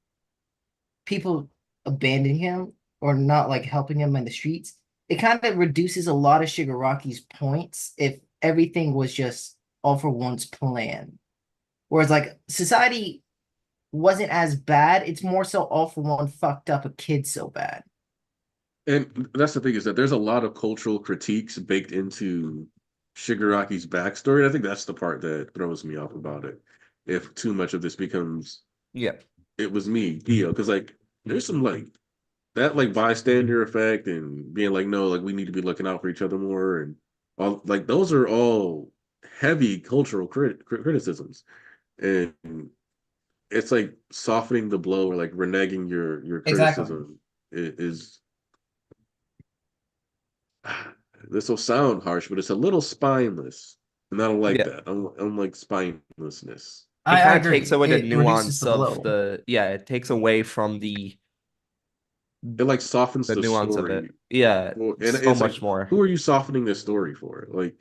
people abandoning him or not like helping him in the streets. It kind of reduces a lot of Shigaraki's points if everything was just All for One's plan. Whereas like society wasn't as bad. It's more so All for One fucked up a kid so bad. And that's the thing is that there's a lot of cultural critiques baked into Shigaraki's backstory. And I think that's the part that throws me off about it. If too much of this becomes, Yeah. it was me, Dio, because like there's some like that like bystander effect and being like, no, like we need to be looking out for each other more, and all like those are all heavy cultural criticisms, and it's like softening the blow or like reneging your Exactly. criticism is this will sound harsh, but it's a little spineless, and I don't like Yeah. that. I don't like spinelessness. It I kind of agree. takes away the It reduces nuance the of blow. it takes away from It like softens the the nuance of story. it. Yeah, Well, and so it's like, much more. who are you softening this story for? Like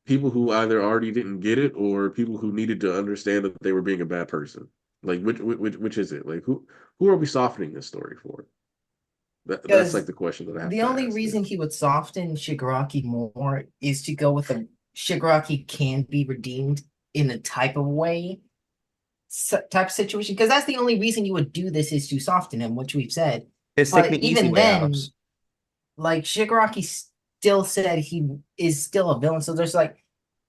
people who either already didn't get it or people who needed to understand that they were being a bad person. Like which is it? Like who are we softening this story for? That's like Because the question that I have the to only ask. reason he would soften Shigaraki more is to go with a Shigaraki can be redeemed in a type of way, type of situation. Because that's the only reason you would do this is to soften him, which we've said. It's taking But the easy even way out. then, like Shigaraki still said he is still a villain. So there's like,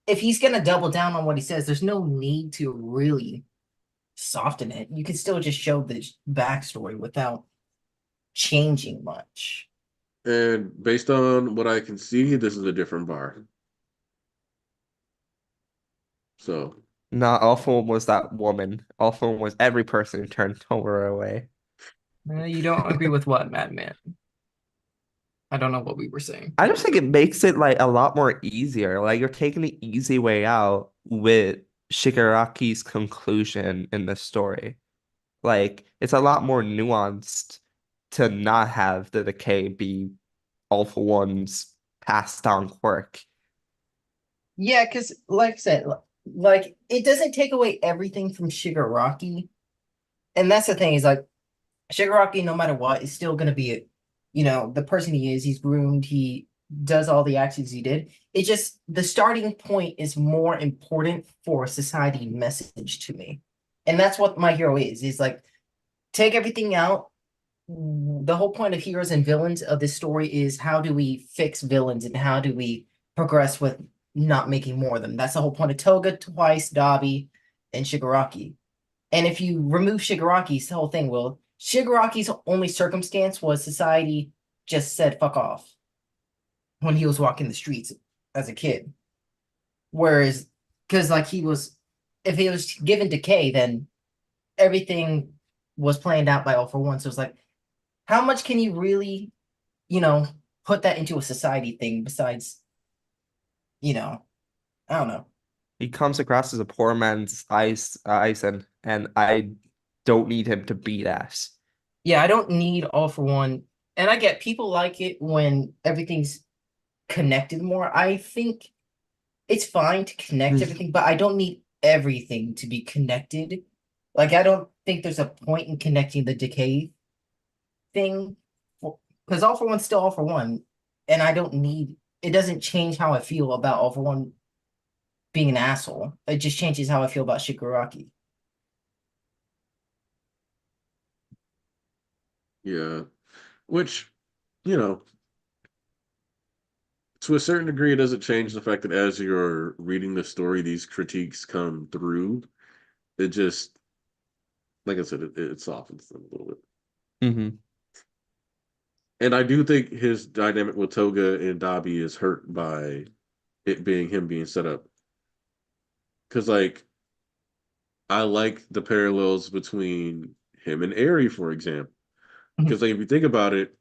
if he's gonna double down on what he says, there's no need to really soften it. You can still just show the backstory without changing much. And based on what I can see, this is a different bar. So Not awful was that woman. Awful was every person who turned Tora away. You don't agree with what, Madman? I don't know what we were saying. I just think it makes it like a lot more easier. Like you're taking the easy way out with Shigaraki's conclusion in the story. Like it's a lot more nuanced to not have the decay be all for one's passed down quirk. Yeah, because like I said, like it doesn't take away everything from Shigaraki, and that's the thing is like Shigaraki, no matter what, is still gonna be the person he is. He's groomed. He does all the actions he did. It's just the starting point is more important for a society message to me, and that's what my hero is. Is like take everything out. The whole point of heroes and villains of this story is how do we fix villains and how do we progress with not making more of them. That's the whole point of Toga, Twice, Dabi, and Shigaraki. And if you remove Shigaraki's the whole thing, will Shigaraki's only circumstance was society just said fuck off when he was walking the streets as a kid. Whereas, because like if he was given decay, then everything was planned out by All for One. So it's like, how much can you really, you know, put that into a society thing besides, I don't know. He comes across as a poor man's Aizen, and I don't need him to be that. Yeah, I don't need All for One. And I get people like it when everything's connected more. I think it's fine to connect everything, but I don't need everything to be connected. Like, I don't think there's a point in connecting the decay thing because All for One's still All for One. And I don't need it, doesn't change how I feel about All for One being an asshole. It just changes how I feel about Shigaraki. yeah, which you know, to a certain degree, it doesn't change the fact that as you're reading the story, these critiques come through. It just, like I said, it softens them a little bit. Mm-hmm. And I do think his dynamic with Toga and Dabi is hurt by it being him being set up. Because, like, I like the parallels between him and Eri, for example. Because, like, if you think about it,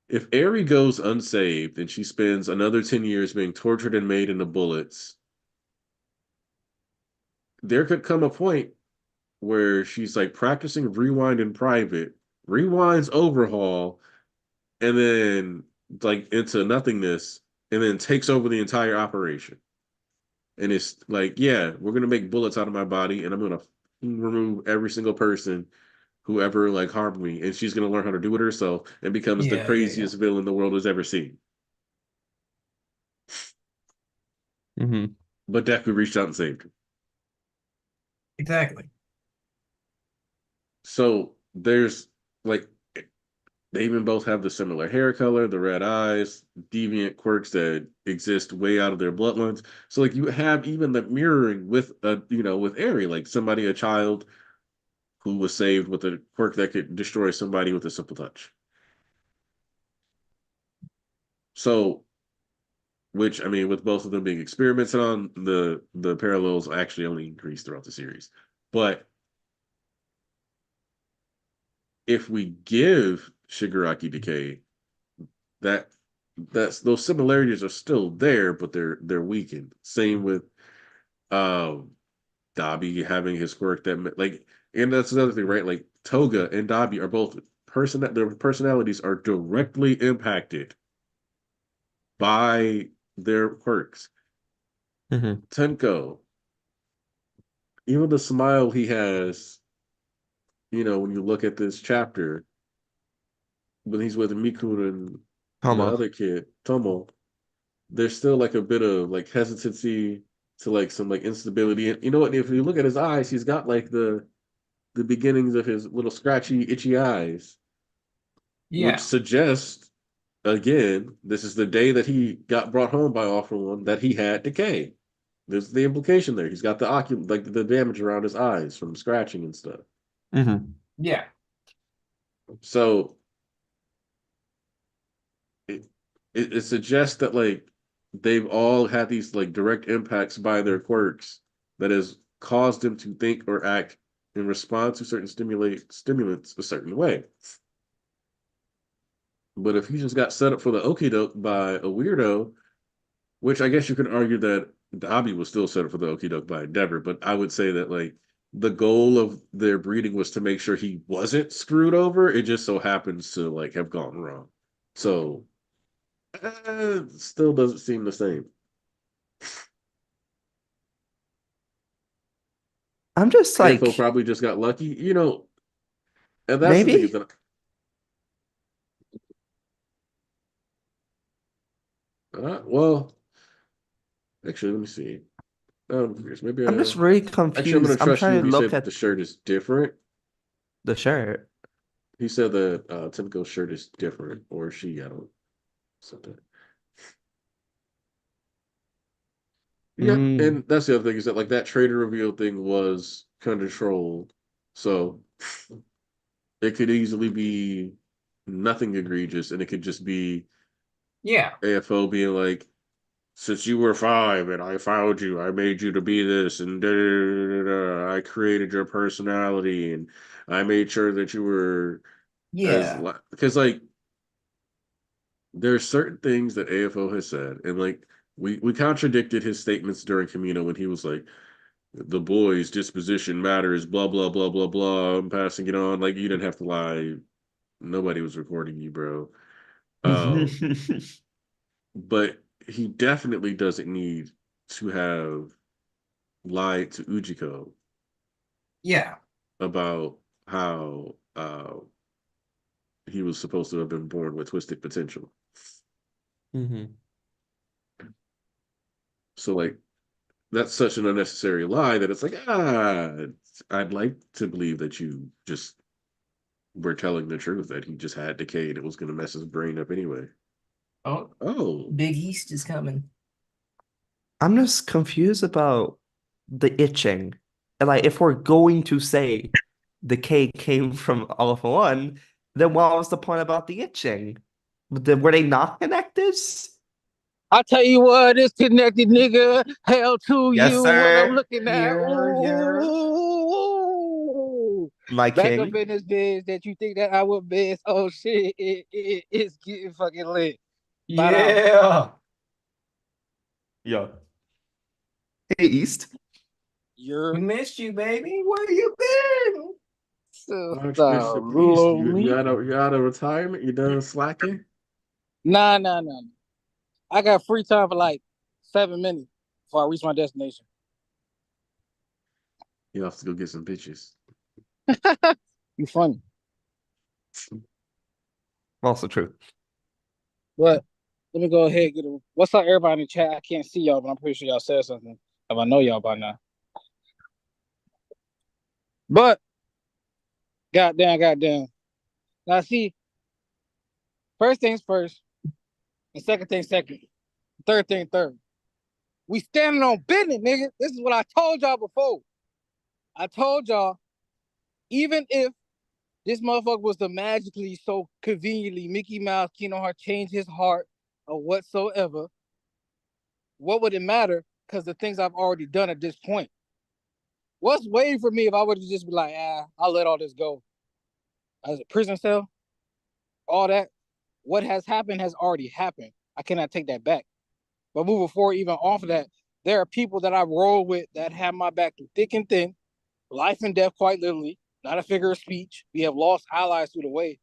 If Eri goes unsaved and she spends another 10 years being tortured and made into bullets, there could come a point where she's like practicing rewind in private, rewinds overhaul, and then like into nothingness, and then takes over the entire operation. And it's like, yeah, we're gonna make bullets out of my body, and I'm gonna remove every single person who ever like harmed me, and she's gonna learn how to do it herself and becomes the Yeah, yeah, yeah. craziest villain the world has ever seen. Mhm. But Deku reached out and saved her. Exactly. So there's like they even both have the similar hair color, the red eyes, deviant quirks that exist way out of their bloodlines. So like you have even the mirroring with with Eri, like somebody, a child who was saved with a quirk that could destroy somebody with a simple touch. So, which I mean, with both of them being experimented on, the parallels actually only increase throughout the series. But if we give Shigaraki decay, that that's those similarities are still there, but they're weakened. Same with um Dabi having his quirk that like, and that's another thing, right? Like Toga and Dabi are both their personalities are directly impacted by their quirks. Mhm. Tenko, even the smile he has, when you look at this chapter, when he's with Mikun and the Tomo. other kid, Tomo, there's still like a bit of like hesitancy to like some like instability. And you know what? If you look at his eyes, he's got like the beginnings of his little scratchy, itchy eyes, which Yeah. suggests again, this is the day that he got brought home by All For One that he had decay. There's the implication there. He's got like the damage around his eyes from scratching and stuff. Mhm. Yeah. So it, it suggests that like they've all had these like direct impacts by their quirks that has caused them to think or act in response to certain stimulants a certain way. But if he just got set up for the okie doke by a weirdo, which I guess you can argue that Dobby was still set up for the okie doke by Endeavor, but I would say that like the goal of their breeding was to make sure he wasn't screwed over. It just so happens to like have gone wrong. So still doesn't seem the same. I'm just AFO like, probably just got lucky, and that's the thing is maybe. that well, actually, let me see. Maybe I'm just really actually I'm confused. gonna I'm trust you trying if to you say look that the at shirt is different. the shirt. He said that Timko's shirt is different, or she, I don't something. Yeah, Mm. and that's the other thing is that like that trader reveal thing was controlled, so it could easily be nothing egregious, and it could just be Yeah. AFO being like, since you were 5 and I found you, I made you to be this, and da, da, da, da, da. I created your personality, and I made sure that you were as Yeah. because like there's certain things that AFO has said, and like we contradicted his statements during Camino when he was like, the boy's disposition matters, blah blah blah blah blah. I'm passing it on. Like you didn't have to lie. Nobody was recording you, bro. Um, but he definitely doesn't need to have lied to Ujiko Yeah. about how he was supposed to have been born with twisted potential. Mhm. So like that's such an unnecessary lie that it's like I'd like to believe that you just were telling the truth that he just had decay and it was going to mess his brain up anyway. Oh, Oh, Big East is coming. I'm just confused about the itching. And like, if we're going to say the K came from All for One, then what was the point about the itching? Were they not connected? I tell you what, it's connected, nigga. Hell to Yes, you, what I'm sir. looking at. Yeah, yeah. Ooh. Deku. My Back up king. in this bitch that you think that I would miss. Oh shit, it's getting fucking lit. Shout out. Yeah. Yo. Hey, East. We You're missed you, baby. Where you been? Archbishop East, you out of retirement? You done slacking? Nah. I got free time for like 7 minutes before I reach my destination. You have to go get some bitches. You funny. Also true. But let me go ahead and get it. What's up, everybody in the chat? I can't see y'all, but I'm pretty sure y'all said something. If I know y'all by now. But goddamn. Now see, first things first, and second thing second, third thing third. We standing on business, nigga. This is what I told y'all before. I told y'all, even if this motherfucker was to magically, so conveniently, Mickey Mouse, Kingdom Hearts, change his heart or whatsoever, what would it matter? Because the things I've already done at this point. What's waiting for me if I were to just be like, I'll let all this go? As a prison cell, all that, what has happened has already happened. I cannot take that back. But moving forward, even off of that, there are people that I roll with that have my back through thick and thin, life and death, quite literally, not a figure of speech. We have lost allies through the way.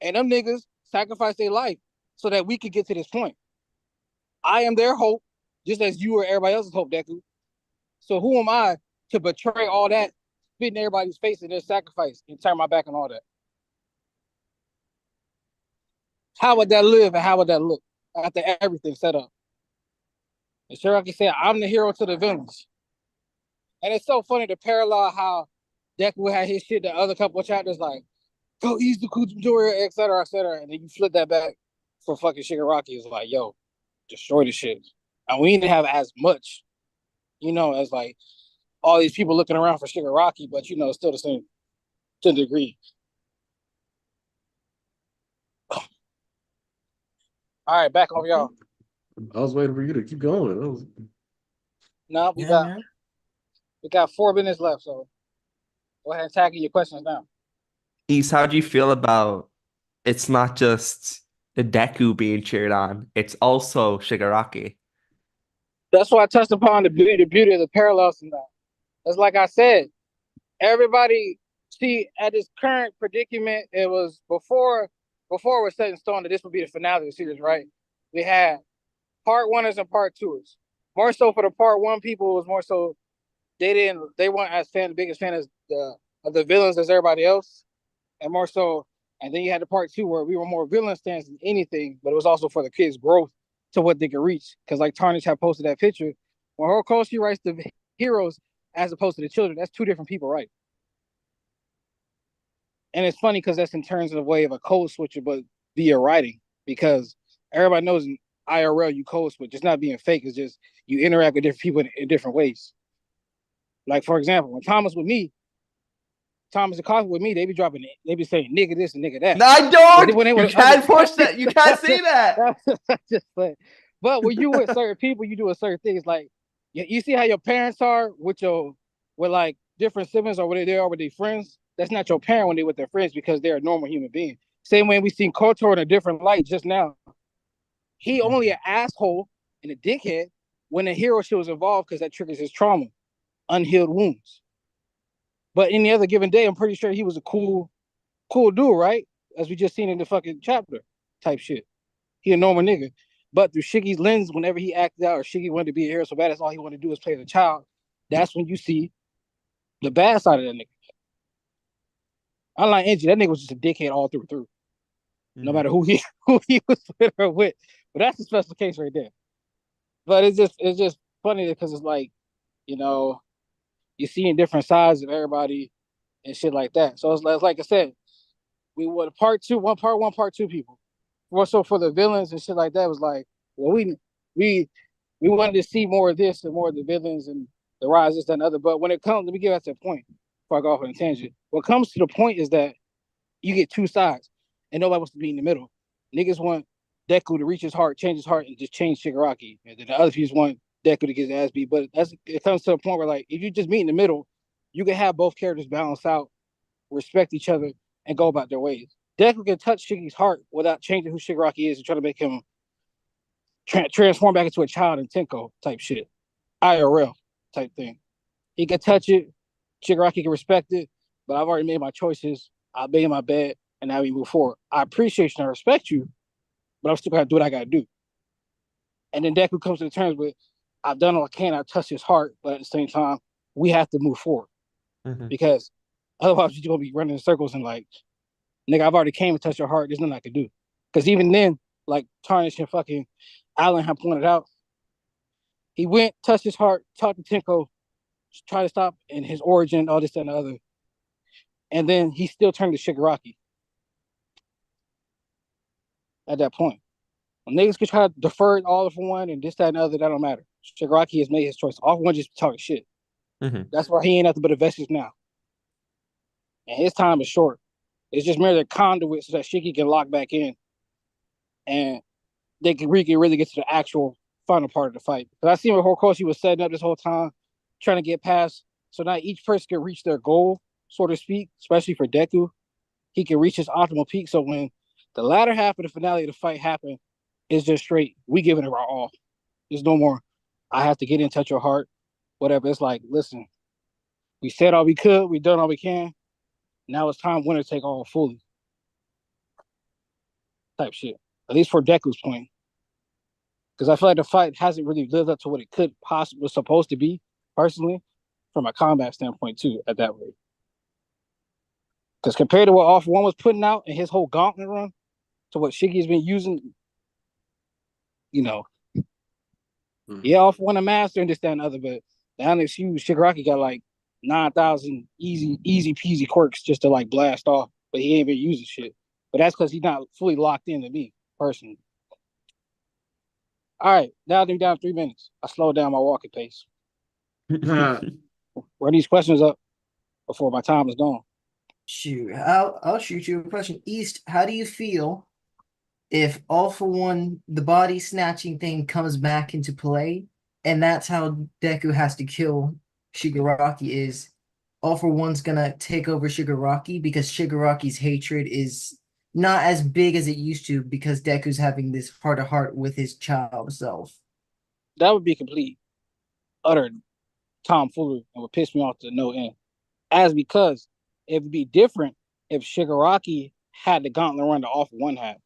And them niggas sacrificed their life so that we could get to this point. I am their hope, just as you or everybody else's hope, Deku. So who am I to betray all that, spit in everybody's face and their sacrifice and turn my back on all that? How would that live and how would that look after everything set up? And Shiraki said, I'm the hero to the villains. And it's so funny to parallel how Deku had his shit the other couple of chapters like, go ease the Kuchimura, et cetera, et cetera. And then you flip that back for fucking Shigaraki. It's like, yo, destroy the shit. And we didn't have as much, as like all these people looking around for Shigaraki, but it's still the same to a degree. All right, back on y'all. I was waiting for you to keep going. No, we got 4 minutes left, so go ahead and tackle your questions now. East, how do you feel about it's not just the Deku being cheered on, it's also Shigaraki? That's why I touched upon the beauty of the parallels in that. That's like I said, everybody at this current predicament, it was before it was set in stone that this would be the finale of the series, right? We had part 1ers and part 2ers. More so for the part 1 people, it was more so they weren't as the biggest fan as of the villains as everybody else. And more so, and then you had the part 2 where we were more villain stance than anything, but it was also for the kids' growth to what they could reach. Because like Tarnish had posted that picture, when Horikoshi writes the heroes as opposed to the children, that's 2 different people, right? And it's funny because that's in terms of the way of a code switcher, but via writing, because everybody knows in IRL you code switch. It's not being fake. It's just you interact with different people in different ways. Like, for example, when Thomas and Coffee with me, they be saying nigga this and nigga that. No, I don't. You can't push that. You can't say that. But when you with certain people, you do a certain things. Like you see how your parents are with like different siblings or where they are with their friends. That's not your parent when they with their friends because they're a normal human being. Same way we seen Kotor in a different light just now. He only an asshole and a dickhead when the hero shit was involved because that triggers his trauma, unhealed wounds. But any other given day, I'm pretty sure he was a cool dude, right? As we just seen in the fucking chapter type shit. He a normal nigga. But through Shiggy's lens, whenever he acted out or Shiggy wanted to be a hero so bad, that's all he wanted to do is play as a child. That's when you see the bad side of that nigga. Unlike Angie, that nigga was just a dickhead all through. No matter who he was with or with. But that's a special case right there. But it's just funny because it's like, you're seeing different sides of everybody and shit like that. So it's like I said, we were part 1, part 2 people. More so for the villains and shit like that was like, well, we wanted to see more of this and more of the villains and the rise, this, that, and other. But when it comes, let me get back to the point before I go off on a tangent. What comes to the point is that you get 2 sides and nobody wants to be in the middle. Niggas want Deku to reach his heart, change his heart, and just change Shigaraki. And then the other people want Deku to get his ass beat. But it comes to a point where, like, if you just meet in the middle, you can have both characters balance out respect each other, and go about their ways. Deku can touch Shige's heart without changing who Shigaraki is and try to make him transform back into a child in Tenko type shit. IRL type thing. He can touch it. Shigaraki can respect it, but I've already made my choices. I made my bed, and now we move forward. I appreciate you and I respect you, but I'm still gonna do what I gotta do. And then Deku comes to the terms with, I've done all I can. I touched his heart, but at the same time, we have to move forward because otherwise you're gonna be running in circles and like, nigga, I've already came and touched your heart. There's nothing I can do. Because even then, like Tarnish and fucking Alan have pointed out, he went, touched his heart, talked to Tenko, tried to stop in his origin, all this and the other. And then he still turned to Shigaraki at that point. When niggas can try to defer it all for one and this, that, and the other, that don't matter. Shigaraki has made his choice. All for one just talking shit. That's why he ain't nothing but a vestige now. And his time is short. It's just merely a conduit so that Shiki can lock back in and they can really get to the actual final part of the fight. Because I seen what Horikoshi was setting up this whole time, trying to get past, so now each person can reach their goal, so to speak, especially for Deku. He can reach his optimal peak. So when the latter half of the finale of the fight happened, it's just straight, we giving it our all. There's no more, I have to get in touch your heart, whatever. It's like, listen, we said all we could, we done all we can. Now it's time winner take all fully. Type shit. At least for Deku's point. Because I feel like the fight hasn't really lived up to what it could possibly was supposed to be, personally, from a combat standpoint too, at that rate. Because compared to what All For One was putting out in his whole gauntlet run to what Shiggy's been using, you know, yeah, All For One a master and this, that, and other, but the honest huge Shigaraki got like 9,000 easy peasy quirks just to like blast off, but he ain't been using shit. But that's because he's not fully locked into me, personally. All right, now they're down 3 minutes. I slowed down my walking pace. Run these questions up before my time is gone. Shoot, I'll shoot you a question. East, how do you feel if All For One, the body snatching thing comes back into play, and that's how Deku has to kill Shigaraki? Is All For One's gonna take over Shigaraki because Shigaraki's hatred is not as big as it used to because Deku's having this heart to heart with his child self? That would be complete, utter tomfoolery and would piss me off to no end. As because it would be different if Shigaraki had the gauntlet run the All For One had.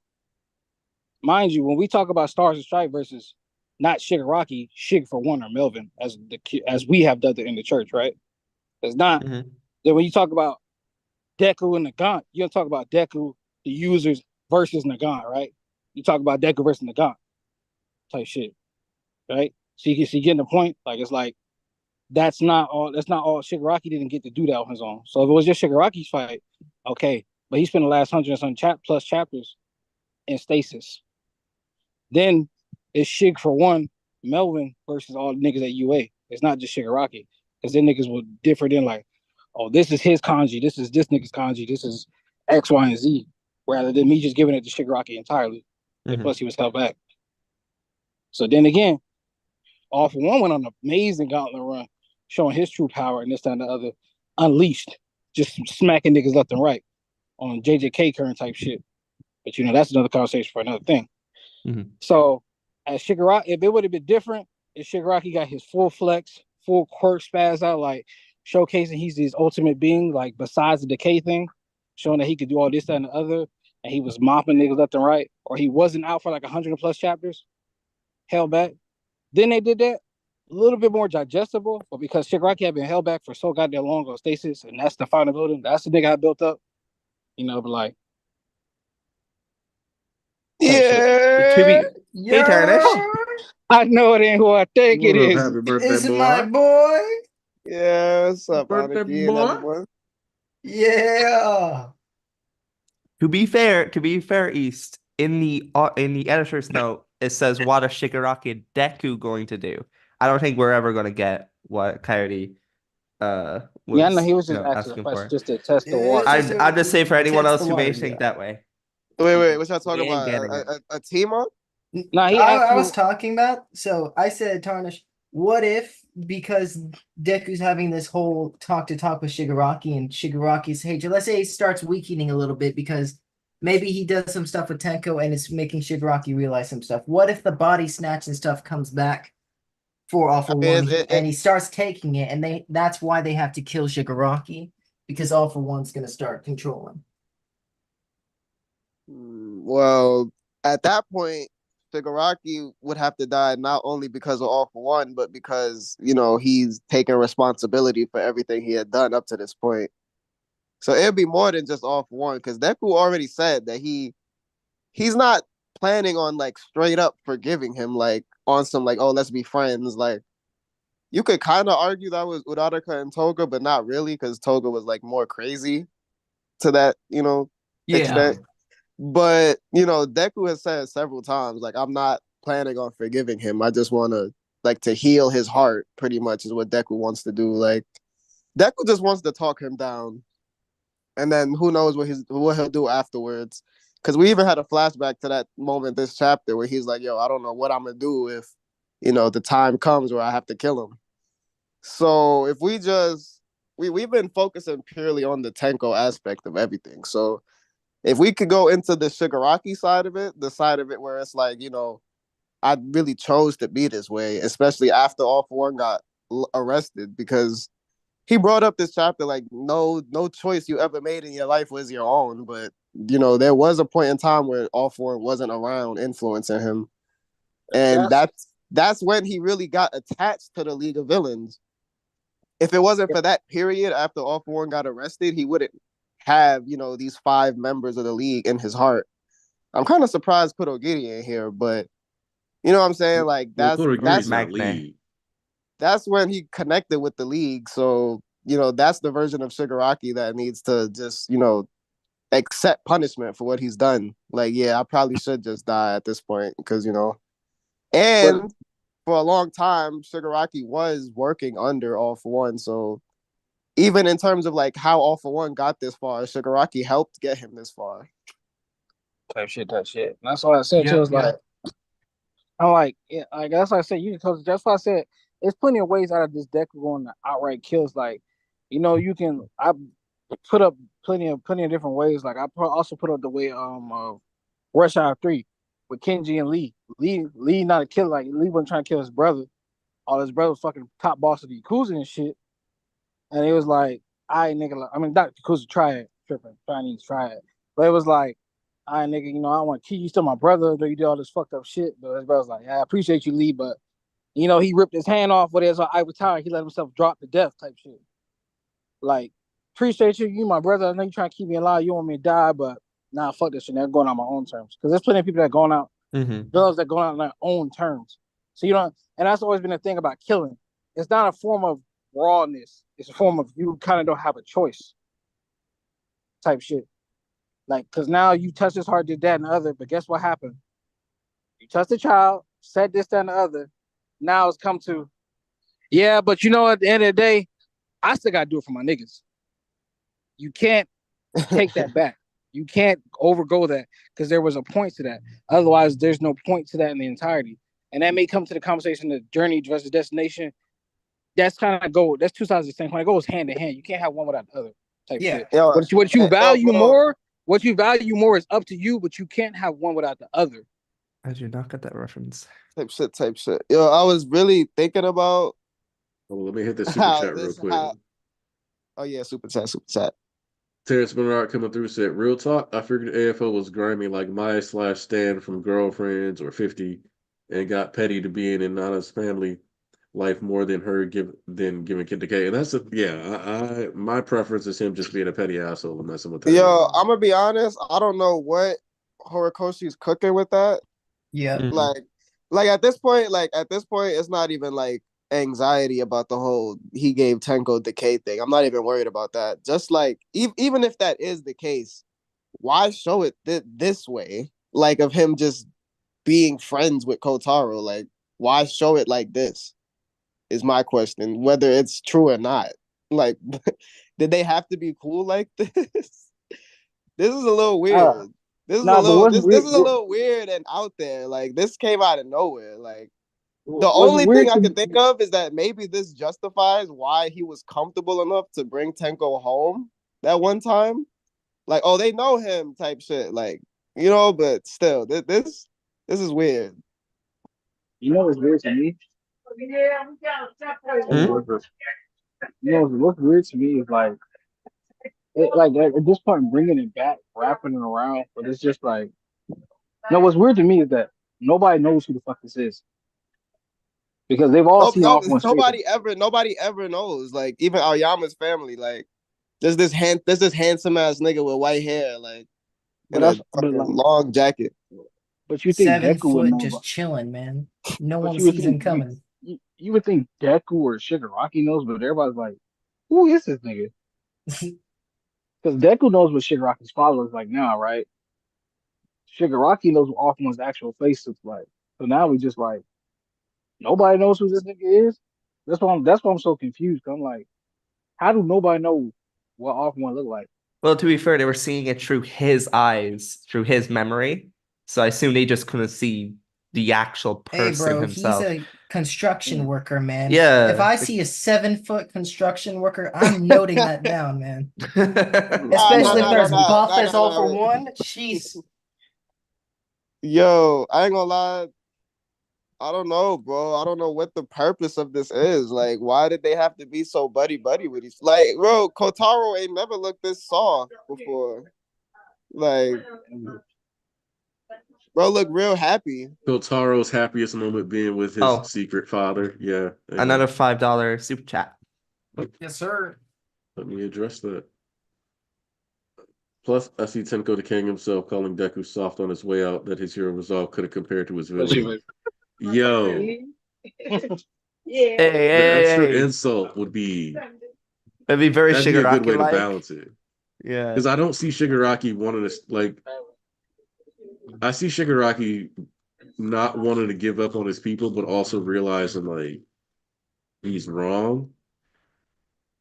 Mind you, when we talk about Stars and Stripes versus not Shigaraki, Shig for One or Melvin, as we have done it in the church, right? It's not. Then when you talk about Deku and Nagant, you don't talk about Deku, the users versus Nagant, right? You talk about Deku versus Nagant type shit, right? So you getting the point. Like it's like that's not all. Shigaraki didn't get to do that on his own. So if it was just Shigaraki's fight, okay, but he spent the last 100 and some plus chapters in stasis. Then it's Shig for One, Melvin versus all the niggas at UA. It's not just Shigaraki, because then niggas will differ. Then like, oh, this is his kanji, this is this nigga's kanji, this is X, Y, and Z, rather than me just giving it to Shigaraki entirely. And plus, he was held back. So then again, All For One went on an amazing gauntlet run, showing his true power and this, that, and the other, unleashed, just smacking niggas left and right on JJK current type shit. But you know, that's another conversation for another thing. So as Shigaraki, if it would have been different, if Shigaraki got his full flex, full quirk spaz out, like showcasing he's his ultimate being, like besides the decay thing, showing that he could do all this, that, and the other, and he was mopping niggas left and right, or he wasn't out for like 100 plus chapters, held back. Then they did that a little bit more digestible, but because Shigaraki had been held back for so goddamn long on stasis, and that's the final building, that's the nigga I built up, you know, but like, Hey, Tarnish. I know it ain't who I think it is. Happy birthday, Is it boy. my boy? Yeah, what's up, Birthday Anarchy, boy. everyone? Yeah. To be fair, East, in the editor's note, it says what are Shigaraki and Deku going to do? I don't think we're ever gonna get what Coyote was, Yeah, I know he was just asking a asking question for. just to test the Yeah, water. it's I'm just saying for anyone Test else the who may water, think yeah. that way. Wait, what y'all talking We ain't about? getting A team up? Nah, he I asked was you. talking about, so I said, Tarnish, what if because Deku's having this whole talk with Shigaraki, and Shigaraki's hatred, let's say, it starts weakening a little bit because maybe he does some stuff with Tenko and it's making Shigaraki realize some stuff. What if the body snatch and stuff comes back for All I for mean, One, and he starts taking it, and that's why they have to kill Shigaraki, because All for One's gonna start controlling. well, at that point, Shigaraki would have to die not only because of All for One, but because, he's taking responsibility for everything he had done up to this point. So it'd be more than just All for One, because Deku already said that he's not planning on like straight up forgiving him, like on some like, oh, let's be friends. Like you could kind of argue that was Uraraka and Toga, but not really, because Toga was like more crazy to that, extent. But Deku has said several times, like, I'm not planning on forgiving him. I just want to heal his heart, pretty much is what Deku wants to do. Like Deku just wants to talk him down. And then who knows what he'll do afterwards. Because we even had a flashback to that moment this chapter where he's like, yo, I don't know what I'm gonna do if, the time comes where I have to kill him. So if we've been focusing purely on the Tenko aspect of everything. So if we could go into the Shigaraki side of it, the side of it where it's like, I really chose to be this way, especially after All for One got arrested, because he brought up this chapter like no choice you ever made in your life was your own. But, there was a point in time where All for One wasn't around influencing him. And that's when he really got attached to the League of Villains. If it wasn't for that period after All for One got arrested, he wouldn't have, these 5 members of the league in his heart. I'm kind of surprised Kurogiri ain't here, but you know what I'm saying? Like that's not league. That's when he connected with the league. So, that's the version of Shigaraki that needs to just, accept punishment for what he's done. Like, yeah, I probably should just die at this point because, and for a long time, Shigaraki was working under All for One. So even in terms of like how All for One got this far, Shigaraki helped get him this far. Type shit. And that's why I said too. It's like, I'm like, yeah, like that's why I said that's why I said there's plenty of ways out of this deck going to outright kills. Like, I put up plenty of different ways. Like I also put up the way Rush Hour 3 with Kenji and Lee. Lee not a killer. Like Lee wasn't trying to kill his brother. All his brother was fucking top boss of the Yakuza and shit. And it was like, nigga, I mean, not Yakuza triad, Chinese triad. But it was like, nigga, I don't want to kill you. Still my brother, though you did all this fucked up shit. But his brother's like, yeah, I appreciate you, Lee, but, he ripped his hand off with his I retired. He let himself drop to death type shit. Like, appreciate you. You my brother. I know you trying to keep me alive. You want me to die, but nah, fuck this shit. They're going on my own terms. Because there's plenty of people that are going out, girls that going out on their own terms. So, and that's always been the thing about killing. It's not a form of rawness. It's a form of you kind of don't have a choice type shit. Like, because now you touch his heart, did that and the other, but guess what happened? You touched the child, said this, that, and the other. Now it's come to, yeah, but at the end of the day, I still got to do it for my niggas. You can't take that back. You can't overgo that because there was a point to that. Otherwise, there's no point to that in the entirety. And that may come to the conversation of journey versus destination. That's that's 2 sides of the same coin. It goes hand in hand. You can't have one without the other type shit. What you value more is up to you, but you can't have one without the other. I do not get that reference. Type shit. Yo, I was really thinking about. Oh, let me hit the super chat real quick. Oh yeah, super chat. Terrence Bernard coming through said, "Real talk. I figured AFO was grimy like Maya/Stan from Girlfriends or 50, and got petty to being in Nana's family life more than her giving Kid Decay." And that's my preference is him just being a petty asshole and messing with her. Yo, I'm gonna be honest. I don't know what Horikoshi's cooking with that. Yeah. Like at this point, it's not even like anxiety about the whole he gave Tenko Decay thing. I'm not even worried about that. Just like even if that is the case, why show it this way? Like of him just being friends with Kotaro. Like why show it like this? Is my question. Whether it's true or not. Like, did they have to be cool like this? This is a little weird. This is a little weird and out there. Like this came out of nowhere. Like The What's only weird thing I to can think of is that maybe this justifies why he was comfortable enough to bring Tenko home that one time. Like, oh, they know him type shit. Like, but still, this is weird. you know what's weird to me? Hmm? You know what's weird to me is like like at this point bringing it back, wrapping it around, but it's just like no. What's weird to me is that nobody knows who the fuck this is because they've all No, seen off one straight. nobody ever knows. Like, even Aoyama's family, like, there's this handsome ass nigga with white hair, like, But in a that's but fucking like long jacket. but you think 7 Deku would foot know just about, chilling, man. No but one you would sees him think coming. you would think Deku or Shigaraki knows, but everybody's like, who is this nigga? Because Deku knows what Shigaraki's father looks like now, right? Shigaraki knows what Offman's actual face looks like. So now we just like nobody knows who this nigga is. That's why I'm so confused. 'Cause I'm like, how do nobody know what Offman look like? Well, to be fair, they were seeing it through his eyes, through his memory. So I assume they just couldn't see the actual Hey, person bro, he's himself. a construction Mm. worker, man. If Yeah. I see a 7 foot construction worker, I'm noting that down, man. Mm. Especially if they're as buff as all for Nah. one. Jeez. Yo, I ain't gonna lie. I don't know, bro. I don't know what the purpose of this is. Like, why did they have to be so buddy buddy with each? Like, bro, Kotaro ain't never looked this soft before. Like, bro, look real happy. Taro's happiest moment being with his Oh. secret father. Yeah. hang on. Another $5 super chat. Yes, sir. Let me address that. Plus, I see Tenko the King himself calling Deku soft on his way out that his hero resolve could have compared to his villain. Yo, Hey, the extra hey. insult would be It'd be very that'd be a good way to Shigaraki-like. balance it. Yeah. Because I don't see Shigaraki wanting to like. I see Shigaraki not wanting to give up on his people, but also realizing like he's wrong,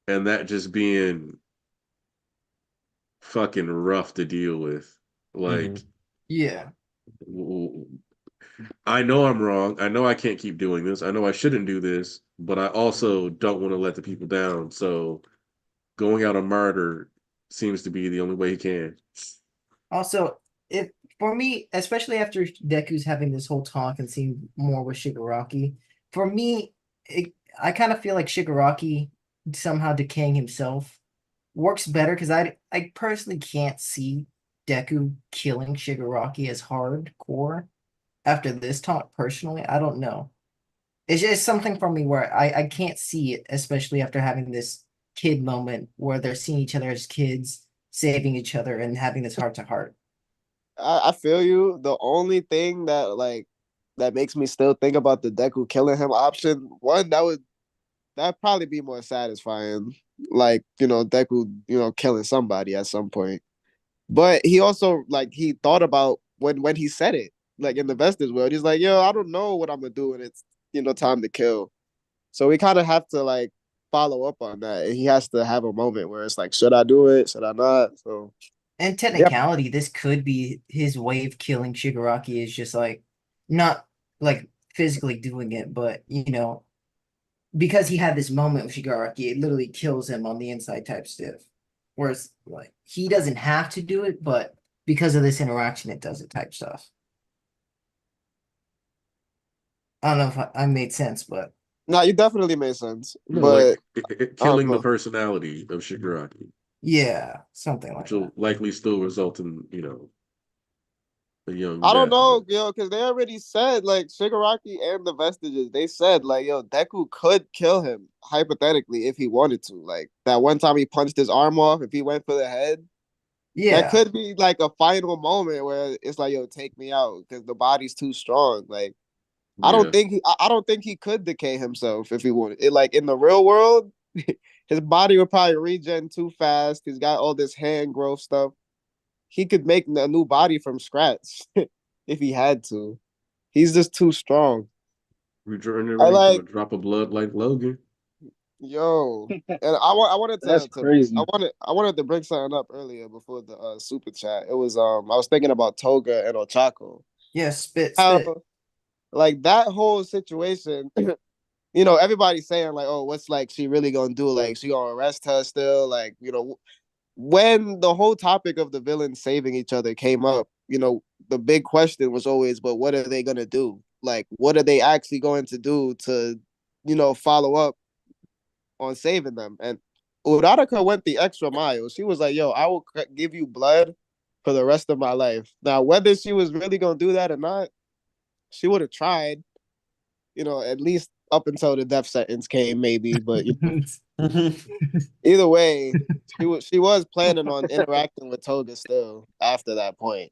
and that just being fucking rough to deal with. Like, Yeah. I know I'm wrong. I know I can't keep doing this. I know I shouldn't do this, but I also don't want to let the people down. So going out a martyr seems to be the only way he can. Also, if for me, especially after Deku's having this whole talk and seeing more with Shigaraki, for me, I kind of feel like Shigaraki somehow decaying himself works better because I personally can't see Deku killing Shigaraki as hardcore after this talk. Personally, I don't know. It's just something for me where I can't see it, especially after having this kid moment where they're seeing each other as kids, saving each other, and having this heart to heart. I feel you. The only thing that makes me still think about the Deku killing him option, one, that'd probably be more satisfying. Like, Deku, killing somebody at some point. But he also he thought about when he said it, like in the Vestige world, he's like, yo, I don't know what I'm gonna do and it's time to kill. So we kind of have to follow up on that. And he has to have a moment where it's like, should I do it? Should I not? So In technicality, this could be his way of killing Shigaraki is just not physically doing it, but because he had this moment with Shigaraki, it literally kills him on the inside type stuff. Whereas he doesn't have to do it, but because of this interaction, it does it type stuff. I don't know if I made sense, but no, you definitely made sense. No, But killing the know. personality of Shigaraki, yeah, something like which will that. likely still result in, a young I don't death. know, because they already said Shigaraki and the Vestiges. They said Deku could kill him hypothetically if he wanted to. Like that one time he punched his arm off. If he went for the head, Yeah, that could be a final moment where it's like, yo, take me out because the body's too strong. Like I don't think he could decay himself if he wanted it. Like in the real world, his body would probably regen too fast. He's got all this hand growth stuff. He could make a new body from scratch if he had to. He's just too strong. Regenerating I from a drop of blood like Logan. yo, and I wanted That's to crazy. I wanted to bring something up earlier before the super chat. It was I was thinking about Toga and Ochako. yeah, spit. How like that whole situation. You know, everybody's saying like, oh, what's like she really gonna do? Like, she gonna arrest her still? Like, you know, when the whole topic of the villains saving each other came up, you know, the big question was always, but what are they gonna do? Like, what are they actually going to do to, you know, follow up on saving them? And Uraraka went the extra mile. She was like, yo, I will give you blood for the rest of my life. Now, whether she was really gonna do that or not, she would have tried, you know, at least up until the death sentence came, maybe. But you know, either way, she was planning on interacting with Toga still after that point.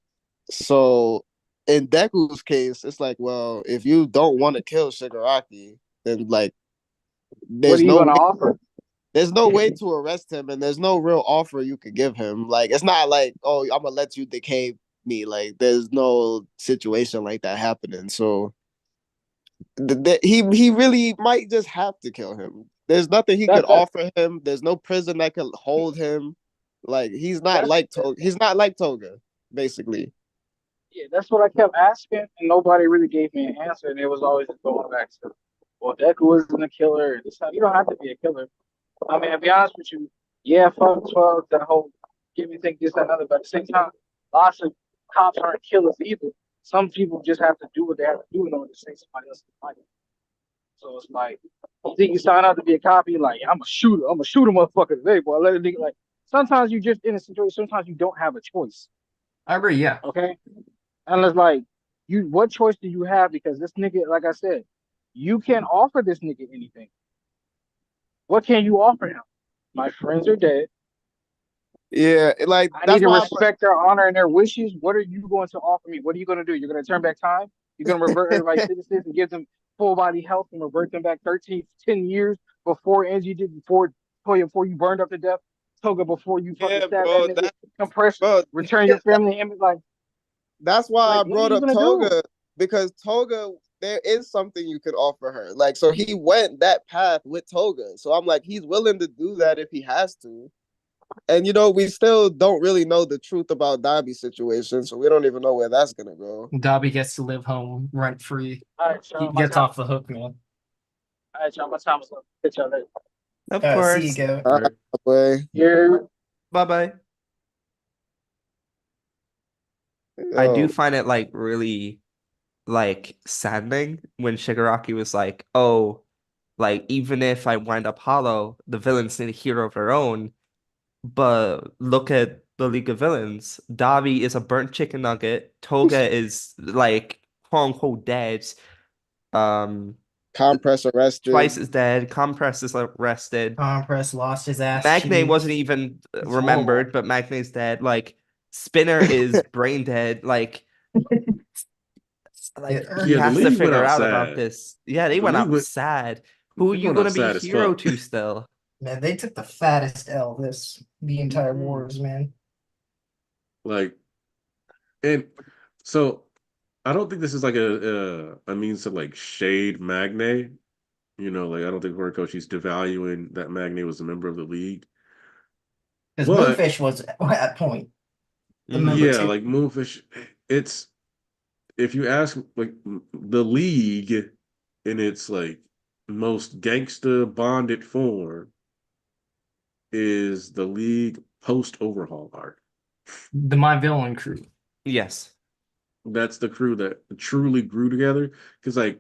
So in Deku's case, it's like, well, if you don't want to kill Shigaraki, then like What are you gonna offer? there's no way to arrest him, and there's no real offer you could give him. Like, it's not like, oh, I'm gonna let you decay me. Like, there's no situation like that happening. So he really might just have to kill him. There's nothing he could offer him. There's no prison that could hold him. Like, he's not like Toga. He's not like Toga, basically. Yeah, that's what I kept asking, and nobody really gave me an answer. And it was always just going back to, well, Deku isn't a killer. It's not, you don't have to be a killer. I mean, to be honest with you, yeah, fuck 12, that whole give me think this, that, another. But at the same time, lots of cops aren't killers either. Some people just have to do what they have to do in order to save somebody else's life. So it's like, you think you sign up to be a cop, you're like, I'm a shooter motherfucker today, boy. Let a nigga, like, sometimes you just in a situation, sometimes you don't have a choice. I agree, yeah. Okay? And it's like, what choice do you have? Because this nigga, like I said, you can't offer this nigga anything. What can you offer him? My friends are dead. Yeah, like I need to respect their honor and their wishes. What are you going to offer me? What are you going to do? You're going to turn back time? You're going to revert everybody's citizens and give them full body health and revert them back 10 years before Angie did, before Toya, before you burned up to death, Toga, before you fucking stabbed that nigga, compress, return your family image. Like, that's why like, I brought up Toga, because Toga, there is something you could offer her. Like, so he went that path with Toga. So I'm like, he's willing to do that if he has to. And, you know, we still don't really know the truth about Dabi's situation, so we don't even know where that's going to go. Dabi gets to live home rent free. All right, he gets off the hook, man. All right, y'all. My time is up. Catch y'all later. Of course. See you go. Yeah. Bye-bye. I do find it like really like saddening when Shigaraki was like, oh, like even if I wind up hollow, the villains need a hero of their own. But look at the League of Villains. Dabi is a burnt chicken nugget. Toga is like quote unquote dead. Compress arrested. Twice is dead. Compress is arrested. Compress lost his ass. Magne wasn't even remembered, but Magne's dead. Like Spinner is brain dead. Like he has to figure out about this. Yeah, they went out sad. Who are you gonna be hero to still? Man, they took the fattest L the entire wars, man. Like, and so I don't think this is like a means to like shade Magne. You know, like I don't think Horikoshi's devaluing that Magne was a member of the league. Because Moonfish was at point. Yeah, like Moonfish, it's if you ask like the league in its like most gangsta bonded form is the league post overhaul arc. The My Villain crew. Yes. That's the crew that truly grew together. Because like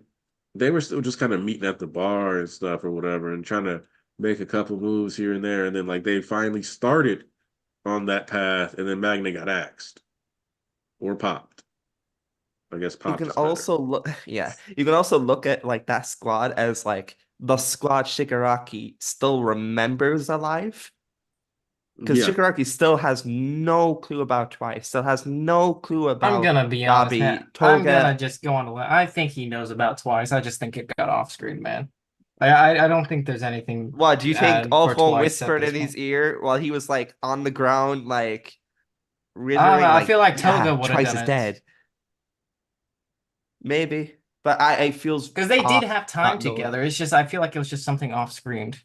they were still just kind of meeting at the bar and stuff or whatever and trying to make a couple moves here and there. And then like they finally started on that path and then Magne got axed. Or popped. I guess popped. You can also look you can also look at like that squad as like the squad Shigaraki still remembers alive. Because Shigaraki still has no clue about Twice, still has no clue about I'm gonna be honest, man. Toga. I'm gonna just go on to I think he knows about Twice. I just think it got off screen, man. I don't think there's anything. What do you think? All whispered in his ear while he was like on the ground, like I feel like Toga would have Twice done is it. Dead. Maybe, but I feel because they did have time together. It's just I feel like it was just something off screened.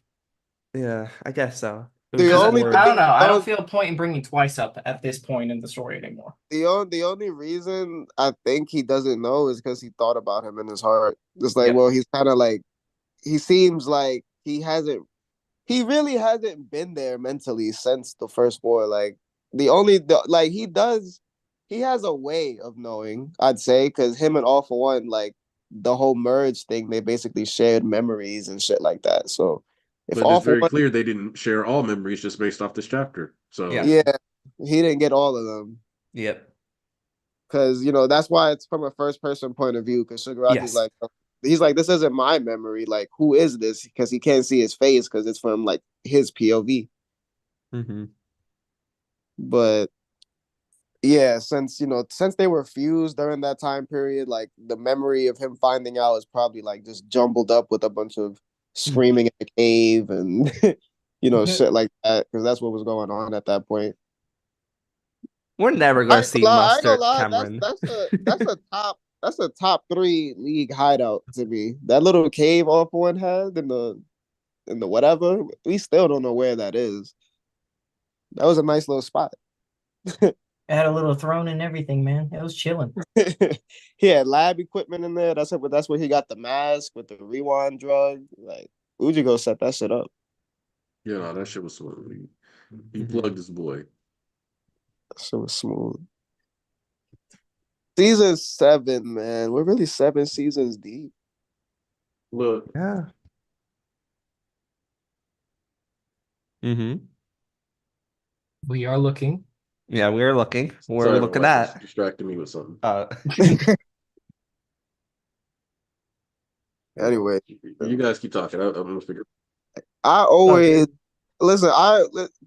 Yeah, I guess so. It was The just only more. I don't know. I don't thing, feel a point in bringing twice up at this point in the story anymore. the only reason I think he doesn't know is because he thought about him in his heart. It's like, Yep. well, he's kind of like, he seems like he really hasn't been there mentally since the first war. Like like he has a way of knowing, I'd say, because him and All for One, like the whole merge thing, they basically shared memories and shit like that. So if But All it's for very One, clear they didn't share all memories just based off this chapter. So Yeah. yeah, he didn't get all of them. Yep. Because that's why it's from a first person point of view. Because Shigaraki's Yes. like, he's like, this isn't my memory. Like, who is this? Because he can't see his face because it's from like his POV. Mm-hmm. But yeah, since they were fused during that time period, like the memory of him finding out is probably like just jumbled up with a bunch of screaming in the cave and shit like that. Because that's what was going on at that point. We're never I gonna ain't see gonna lie. I ain't gonna Mustard lie. Cameron. That's a top three league hideout to me. That little cave All for One had in the whatever. We still don't know where that is. That was a nice little spot. It had a little throne and everything, man. It was chilling. He had lab equipment in there. That's it. But that's where he got the mask with the rewind drug. Like Uji go set that shit up. yeah, no, that shit was smooth. He Mhm. plugged his boy. That shit was smooth. Season 7, man. We're really 7 seasons deep. Look, Yeah. Mm-hmm. We are looking. Yeah, we're looking. We're sorry, my looking wife was at. distracting me with something. Anyway, You guys keep talking. I'm gonna figure. I always listen.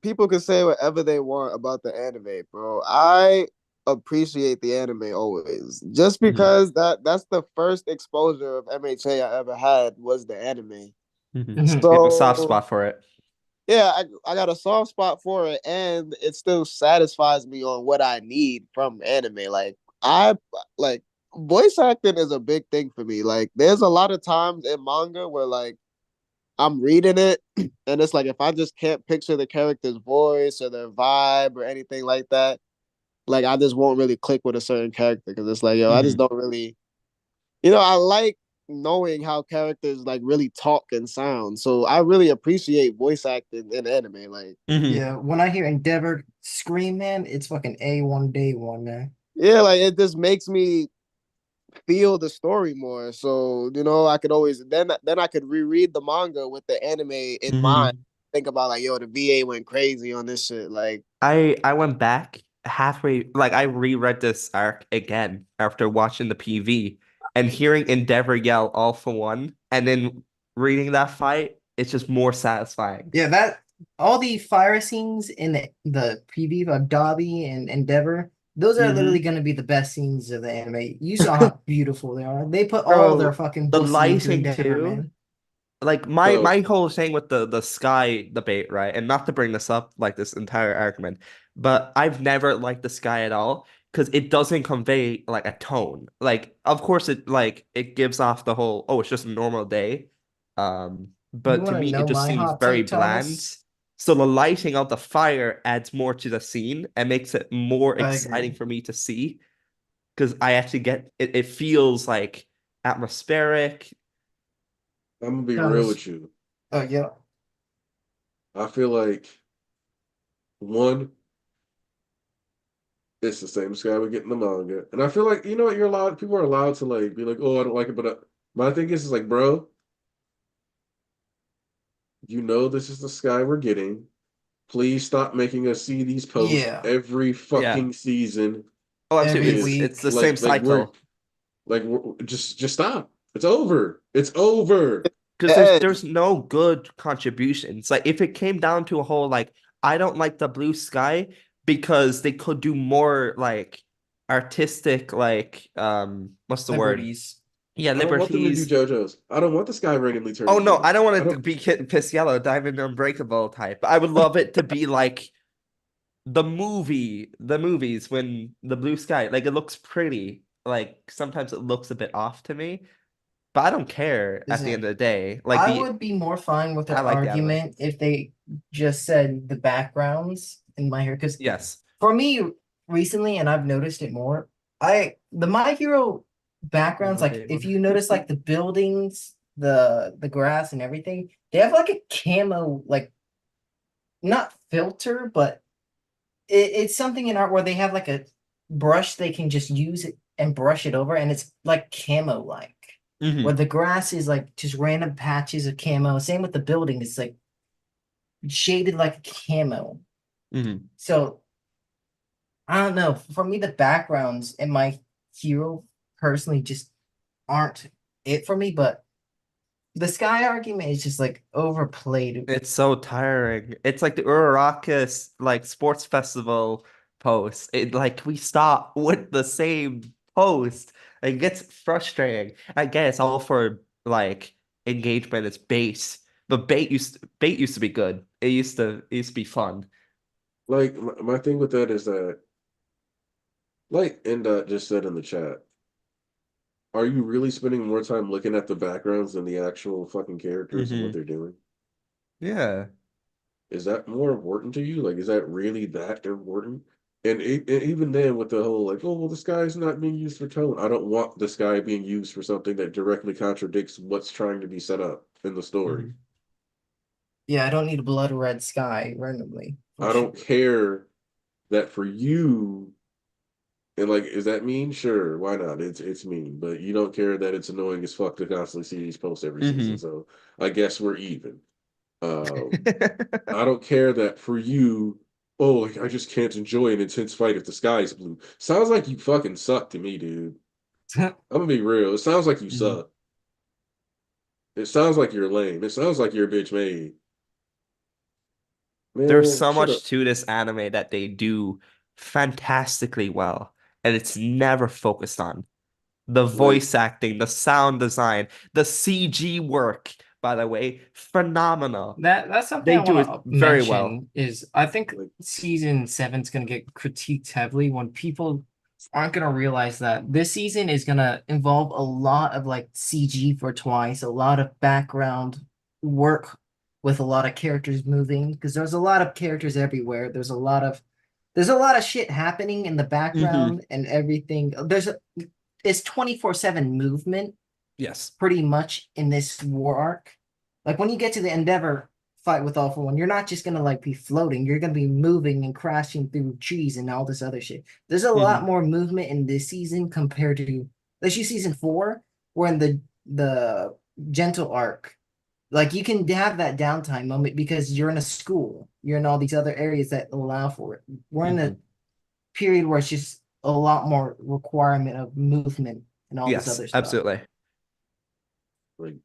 People can say whatever they want about the anime, bro. I appreciate the anime always, just because that's the first exposure of MHA I ever had was the anime. Mm-hmm. So You have a soft spot for it. yeah, I got a soft spot for it, and it still satisfies me on what I need from anime. Like I like voice acting is a big thing for me. Like there's a lot of times in manga where like I'm reading it, and it's like if I just can't picture the character's voice or their vibe or anything like that, like I just won't really click with a certain character because it's like, yo, I just don't really, I like knowing how characters like really talk and sound. So I really appreciate voice acting in anime. Like, Yeah, when I hear Endeavor scream, man, it's fucking A1 day one, man. yeah, like it just makes me feel the story more. So I could always then I could reread the manga with the anime in mind. Think about like, yo, the VA went crazy on this shit. Like, I went back halfway, like I reread this arc again after watching the PV and hearing Endeavor yell all for one, and then reading that fight, it's just more satisfying. Yeah, that all the fire scenes in the preview of Dobby and Endeavor, those are literally going to be the best scenes of the anime. You saw how beautiful they are. They put all their Bro, fucking the pussy into lighting Endeavor, too. man. Like So- my whole thing with the sky debate, right? And not to bring this up like this entire argument, but I've never liked the sky at all because it doesn't convey like a tone. Like, of course it gives off the whole, oh, it's just a normal day. You But to want to me know it just my seems hot very take, bland. Thomas? So the lighting of the fire adds more to the scene and makes it more I exciting agree. for me to see because I actually get it, it feels like atmospheric. I'm gonna be real Thomas. with you. Oh, yeah. I feel like one, it's the same sky we get in the manga, and I feel like what you're allowed. People are allowed to like be like, oh, I don't like it, but my thing is like, bro, this is the sky we're getting. Please stop making us see these posts Yeah. every fucking season. Oh, absolutely. Every It's week. it's the same cycle. We're just stop. It's over. It's over. Because Ed, there's no good contributions. Like if it came down to a whole like I don't like the blue sky because they could do more like artistic like what's the word? Liberties. Yeah, I don't want them to do liberties. JoJo's. I don't want the sky randomly turning Oh no, blue. I don't want I it to don't. be piss yellow, Diamond Unbreakable type. I would love it to be like the movies when the blue sky, like it looks pretty. Like sometimes it looks a bit off to me. but I don't care at the end of the day. Like I would be more fine with I their like the anime. argument if they just said the backgrounds in My Hero. Because Yes. for me, recently, and I've noticed it more, the My Hero backgrounds, like if you notice like the buildings, the grass and everything, they have like a camo, like not filter, but it's something in art where they have like a brush they can just use it and brush it over, and it's like camo like. Mhm. Where the grass is like just random patches of camo. Same with the building, it's like shaded like camo. Mhm. So I don't know. For me, the backgrounds in My Hero personally just aren't it for me. But the sky argument is just like overplayed. It's so tiring. It's like the Uraraka like sports festival post. It like we stop with the same post. It gets frustrating. I guess all for like engagement is base. But bait used to be good. It used to be fun. Like my thing with that is that, like Enda just said in the chat, are you really spending more time looking at the backgrounds than the actual fucking characters and what Mhm. they're doing? Yeah. Is that more important to you? Like, is that really that important? And even then, with the whole like, oh well, the sky is not being used for tone. I don't want the sky being used for something that directly contradicts what's trying to be set up in the story. Mhm. Yeah, I don't need a blood red sky randomly. For I don't sure. care that for you. And like, is that mean? Sure, why not? It's mean, but you don't care that it's annoying as fuck to constantly see these posts every season. Mhm. So I guess we're even. I don't care that for you. Oh, like, I just can't enjoy an intense fight if the sky is blue. Sounds like you fucking suck to me, dude. I'm gonna be real. It sounds like you Mhm. suck. It sounds like you're lame. It sounds like you're a bitch made. There's Man, so shut up. much to this anime that they do fantastically well, and it's never focused on. The Like, voice acting, the sound design, the CG work, by the way, phenomenal. That's something They I do want it to very well. mention is I think like season 7's gonna get critiqued heavily when people aren't gonna realize that this season is gonna involve a lot of like CG for twice, a lot of background work with a lot of characters moving because there's a lot of characters everywhere. There's a lot of shit happening in the background and everything. It's 24/7 movement Yes. pretty much in this war arc. Like when you get to the Endeavor fight with All for One, you're not just gonna like be floating, you're gonna be moving and crashing through trees and all this other shit. There's a lot more movement in this season compared to let's use season 4, where in the gentle arc, like you can have that downtime moment because you're in a school, you're in all these other areas that allow for it. We're in a period where it's just a lot more requirement of movement and all this Yes, other stuff. absolutely. like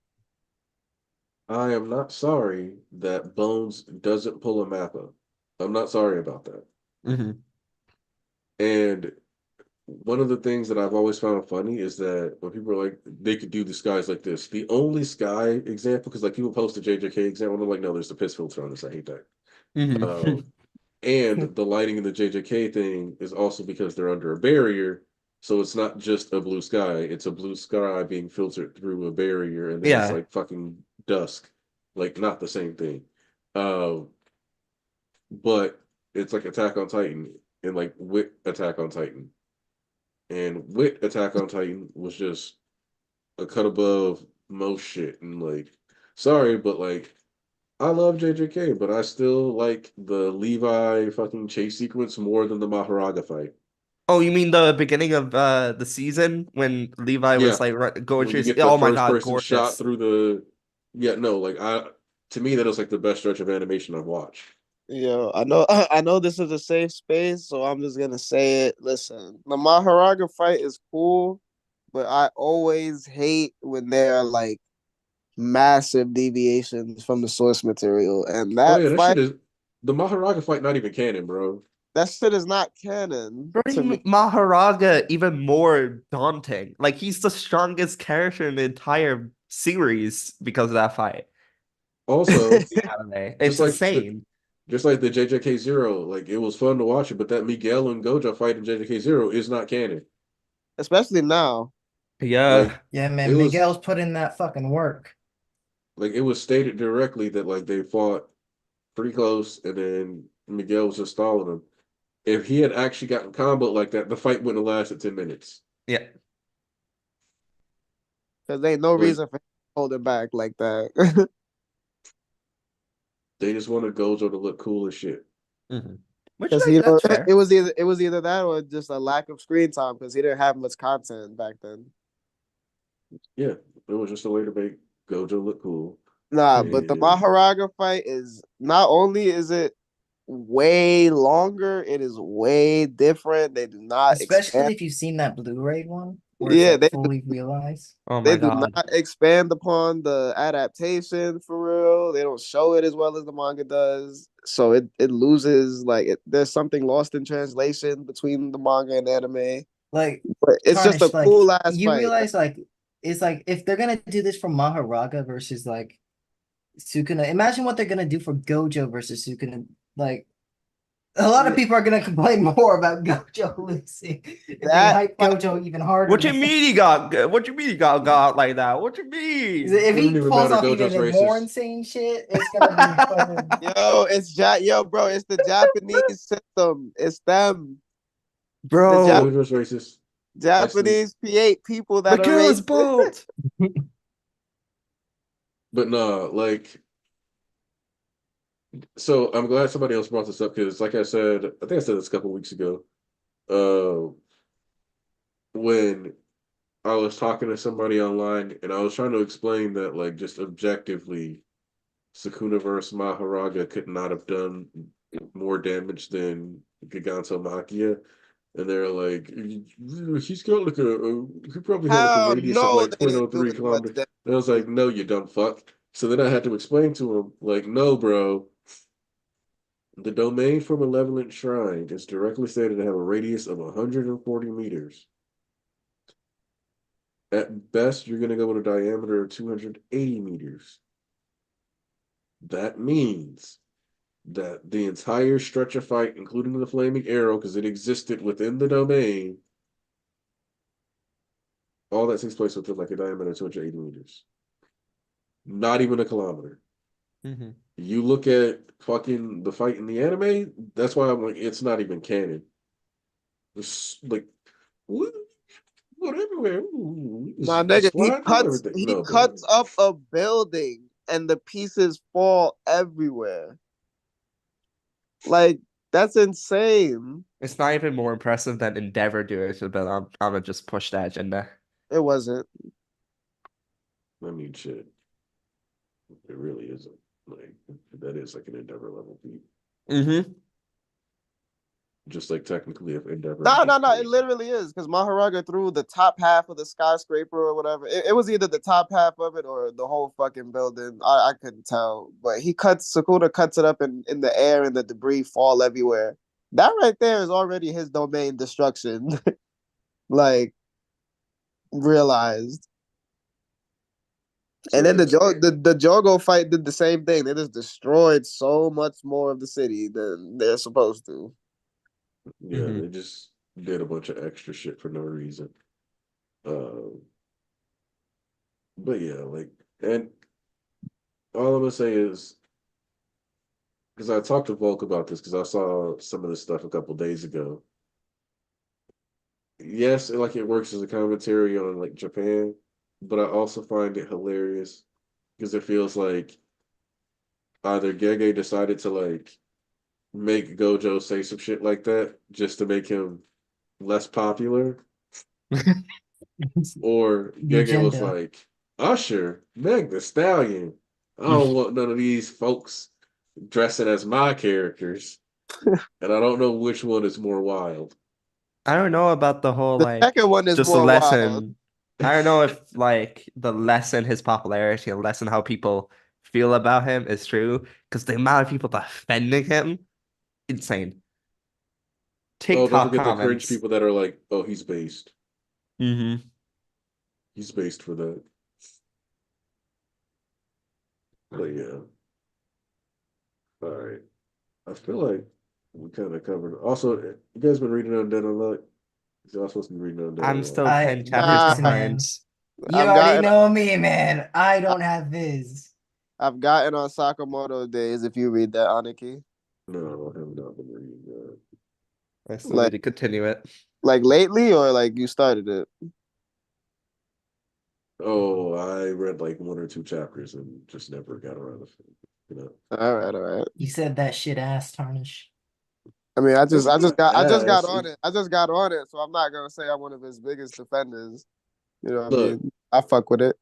I am not sorry that Bones doesn't pull a Mappa. I'm not sorry about that. Mhm. And one of the things that I've always found funny is that when people are like, they could do the skies like this. The only sky example, because like people post the JJK example, and I'm like, no, there's the piss filter on this. I hate that. Mhm. And the lighting in the JJK thing is also because they're under a barrier. So it's not just a blue sky, it's a blue sky being filtered through a barrier, and then it's Yeah. like fucking dusk. Like, not the same thing. Um, but it's like Attack on Titan and like Wit Attack on Titan. And Wit Attack on Titan was just a cut above most shit. And like, sorry, but like, I love JJK, but I still like the Levi fucking chase sequence more than the Maharaga fight. Oh, you mean the beginning of the season when Levi Yeah, was like going when you chase? get the Oh my first God, person shot gorgeous. through the, yeah, no, like to me that was like the best stretch of animation I've watched. Yo, I know I know this is a safe space, so I'm just gonna say it. Listen, the Maharaga fight is cool, but I always hate when there are like massive deviations from the source material. And Oh that yeah, that fight, shit is the Maharaga fight not even canon, bro. that shit is not canon to me. Pretty Maharaga even more daunting. Like he's the strongest character in the entire series because of that fight. Also, The anime. just It's like the insane. just like the JJK Zero, like it was fun to watch it, but that Miguel and Gojo fight in JJK Zero is not canon. Especially now. Yeah. Like Yeah, it man, was Miguel's put in that fucking work. like it was stated directly that like they fought pretty close, and then Miguel was just stalling him. If he had actually gotten combo like that, the fight wouldn't have lasted 10 minutes. Yeah. Because ain't no But reason for him to hold it back like that. they just wanted Gojo to look cool as shit. Which Because like that's fair. it was either that or just a lack of screen time because he didn't have much content back then. Yeah, it was just a way to make Gojo look cool. Nah, but the And Maharaga fight is not only is it way longer, it is way different. They do not expand. Especially if you've seen that Blu-ray one where it's Yeah, like fully realized. Oh they my do God. not expand upon the adaptation for real. They don't show it as well as the manga does. So it loses there's something lost in translation between the manga and anime. Like But it's just a Tarnish, like cool ass you fight. realize like it's like if they're gonna do this for Maharaga versus like Sukuna, imagine what they're gonna do for Gojo versus Sukuna. Like a lot of people are gonna complain more about Gojo losing if they That hype fight, Gojo even harder. What you mean he got? What you mean he got like that? What you mean? If it he don't even pulls matter. off Gojo's even more racist. insane shit, it's gonna be fucking. yo, bro, it's the Japanese system. It's them. The Bro, Gojo's racist. Japanese P8 people that are Miguel is racist. bald. But no, like, so I'm glad somebody else brought this up because, like I said, I think I said this a couple weeks ago. Uh, when I was talking to somebody online and I was trying to explain that, like, just objectively, Sukuna versus Maharaga could not have done more damage than Giganto Makia. And they're like, he's got like he probably had like a Hell radius of no, like they didn't do 0.03 as much kilometers. damage. And I was like, no, you dumb fuck. So then I had to explain to him, like, no, bro, the domain for Malevolent Shrine is directly stated to have a radius of 140 meters. At best, you're going to go with a diameter of 280 meters. That means that the entire stretch of fight, including the flaming arrow, because it existed within the domain, all that takes place within like a diameter of 280 meters. Not even a kilometer. You look at fucking the fight in the anime, that's why I'm like, it's not even canon. It's like, what? Everywhere. Ooh, Nah, just nigga, flying through everything. he No, bro. cuts up a building and the pieces fall everywhere. Like, that's insane. It's not even more impressive than Endeavor doing it, but I'm gonna just push that agenda. It wasn't. I mean, shit. It really isn't. Like, that is like an Endeavor level feat. Just like technically, if Endeavor. No. It literally is because Maharaga threw the top half of the skyscraper or whatever. It was either the top half of it or the whole fucking building. I couldn't tell, but Sukuna cuts it up in the air and the debris fall everywhere. That right there is already his domain destruction. Like realized. So And then it's, the Jogo fight did the same thing. They just destroyed so much more of the city than they're supposed to. yeah, they just did a bunch of extra shit for no reason. But yeah, like, and all I'm gonna say is because I talked to Volk about this because I saw some of this stuff a couple days ago. Yes, like it works as a commentary on like Japan, but I also find it hilarious because it feels like either Gege decided to like make Gojo say some shit like that just to make him less popular, or The Gege was agenda. like, Usher, Meg the Stallion. I don't want none of these folks dressing as my characters. And I don't know which one is more wild. I don't know about the whole The like second one is just the more wild. lesson. I don't know if like the lessen his popularity and lessen how people feel about him is true because the amount of people defending him, insane. Oh, don't TikTok forget the cringe comments. people that are like, oh, he's based. Mm-hmm. He's based for that. But yeah. All right. I feel like we kind of covered. Also, you guys been reading Undead Unluck? So I was supposed to be reading on I'm that. still I 10 chapters Nah. listen, man. behind. You I've already gotten know me, man. I don't have viz. I've gotten on Sakamoto days if you read that, Aniki. No, I have not been reading that. I still Like need to continue it. like lately or like you started it? Oh, I read like 1 or 2 chapters and just never got around to it. You know, All right. You said that shit ass tarnish. I mean, it's not I just got ass. on it. I just got on it, so I'm not gonna say I'm one of his biggest defenders. You know what I Look, mean? I fuck with it.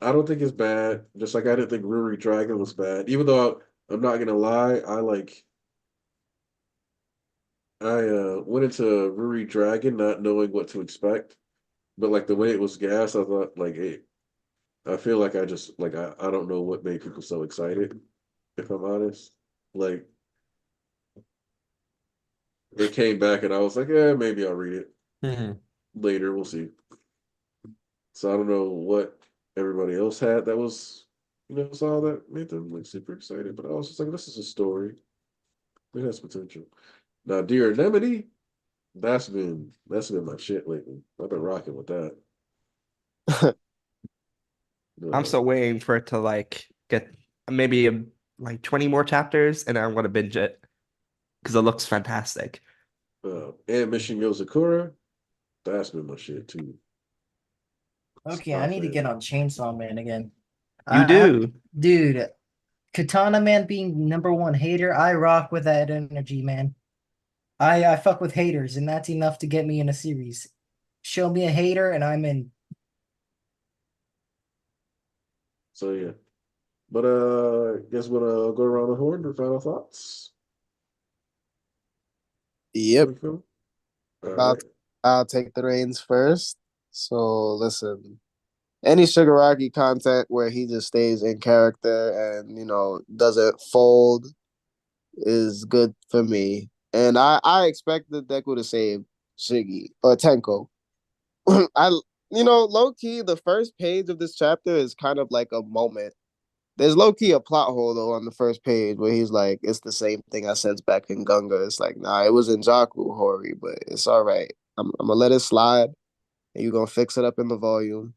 I don't think it's bad. Just like I didn't think Ruri Dragon was bad. Even though I'm not gonna lie, I went into Ruri Dragon not knowing what to expect. But like the way it was gassed, I thought like I feel like I just like I don't know what made people so excited, if I'm honest. Like it came back and I was like, yeah, maybe I'll read it Mhm. later. We'll see. So I don't know what everybody else had that was, saw that made them like super excited. But I was just like, this is a story. It has potential. Now, Dear Anemone, that's been my shit lately. I've been rocking with that. I'm still waiting for it to like get maybe like 20 more chapters and I'm gonna binge it because it looks fantastic. And Mission Yozakura, that's been my shit too. Okay, I need to get on Chainsaw Man again. You do. Dude, Katana Man being #1 hater, I rock with that energy, man. I fuck with haters, and that's enough to get me in a series. Show me a hater, and I'm in. So yeah. But guess we'll go around the horn for final thoughts. Yep. All I'll right. I'll take the reins first. So listen, any Shigaraki content where he just stays in character and doesn't fold is good for me. And I expected Deku to save Shiggy or Tenko. I low key the first page of this chapter is kind of like a moment. There's low key a plot hole though on the first page where he's like, it's the same thing I said back in Gunga. It's like, nah, it was in Jaku Hori, but it's all right. I'm gonna let it slide, and you're gonna fix it up in the volume.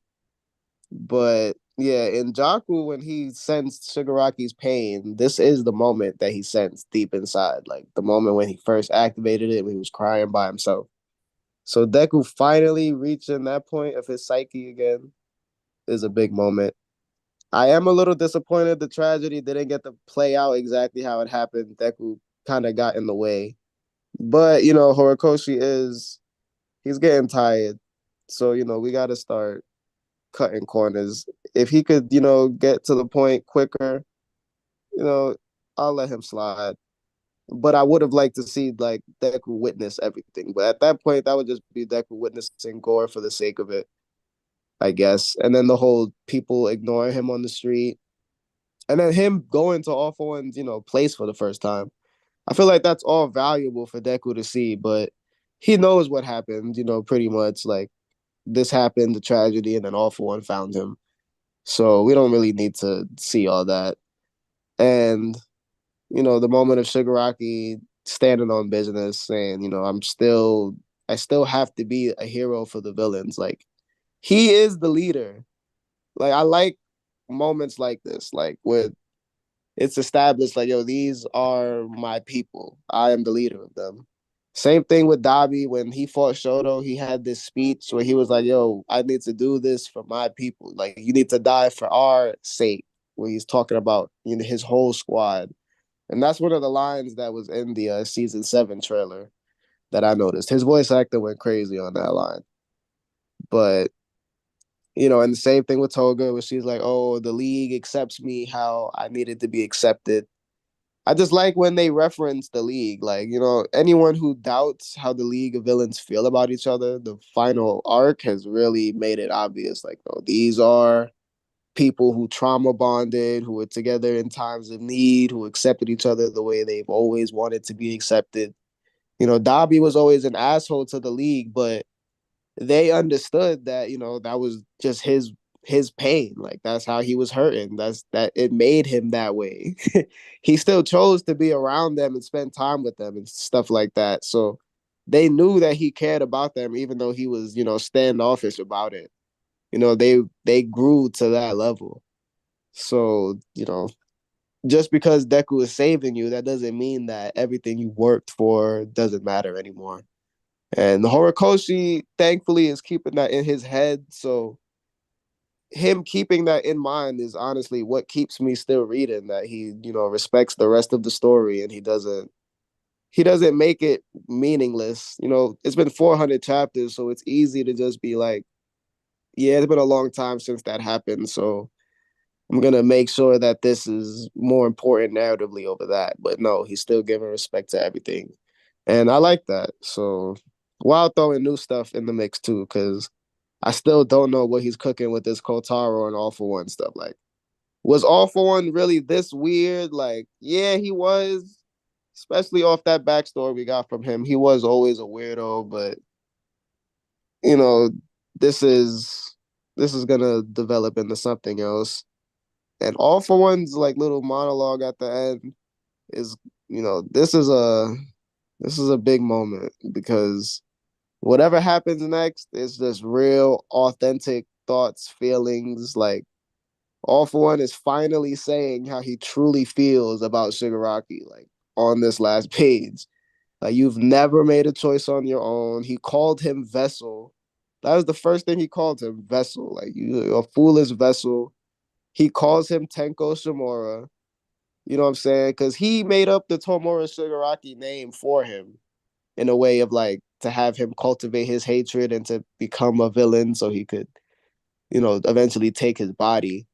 But yeah, in Jaku, when he sensed Shigaraki's pain, this is the moment that he sensed deep inside, like the moment when he first activated it when he was crying by himself. So Deku finally reaching that point of his psyche again is a big moment. I am a little disappointed the tragedy didn't get to play out exactly how it happened. Deku kind of got in the way. But, Horikoshi he's getting tired. So, we got to start cutting corners. If he could, get to the point quicker, you know, I'll let him slide. But I would have liked to see like Deku witness everything. But at that point, that would just be Deku witnessing gore for the sake of it, I guess. And then the whole people ignoring him on the street, and then him going to All For One's, place for the first time. I feel like that's all valuable for Deku to see, but he knows what happened, pretty much like this happened, the tragedy, and then All For One found him. So we don't really need to see all that. And, the moment of Shigaraki standing on business saying, I still have to be a hero for the villains. Like, he is the leader. Like, I like moments like this, like where it's established, like, yo, these are my people. I am the leader of them. Same thing with Dabi when he fought Shoto. He had this speech where he was like, yo, I need to do this for my people. Like, you need to die for our sake, where he's talking about, his whole squad. And that's one of the lines that was in the season 7 trailer that I noticed. His voice actor went crazy on that line. But, and the same thing with Toga, where she's like, oh, the league accepts me how I needed to be accepted. I just like when they reference the league. Like, anyone who doubts how the League of Villains feel about each other, the final arc has really made it obvious. Like, oh, these are people who trauma bonded, who were together in times of need, who accepted each other the way they've always wanted to be accepted. Dabi was always an asshole to the league, but they understood that, that was just his pain. Like, that's how he was hurting. That it made him that way. He still chose to be around them and spend time with them and stuff like that. So they knew that he cared about them, even though he was, standoffish about it. They grew to that level. So, just because Deku is saving you, that doesn't mean that everything you worked for doesn't matter anymore. And Horikoshi, thankfully, is keeping that in his head. So him keeping that in mind is honestly what keeps me still reading, that he, respects the rest of the story and he doesn't make it meaningless. It's been 400 chapters, so it's easy to just be like, yeah, it's been a long time since that happened, so I'm gonna make sure that this is more important narratively over that. But no, he's still giving respect to everything. And I like that. So while throwing new stuff in the mix too, because I still don't know what he's cooking with this Kotaro and All For One stuff. Like, was All For One really this weird? Like, yeah, he was, especially off that backstory we got from him. He was always a weirdo, but you know, this is gonna develop into something else. And All For One's like little monologue at the end is, this is a big moment, because whatever happens next is just real authentic thoughts, feelings. Like, All For One is finally saying how he truly feels about Shigaraki, like on this last page. Like, you've never made a choice on your own. He called him Vessel. That was the first thing he called him, Vessel. Like, you're a foolish vessel. He calls him Tenko Shimura. You know what I'm saying? Because he made up the Tomura Shigaraki name for him in a way of like to have him cultivate his hatred and to become a villain so he could, eventually take his body.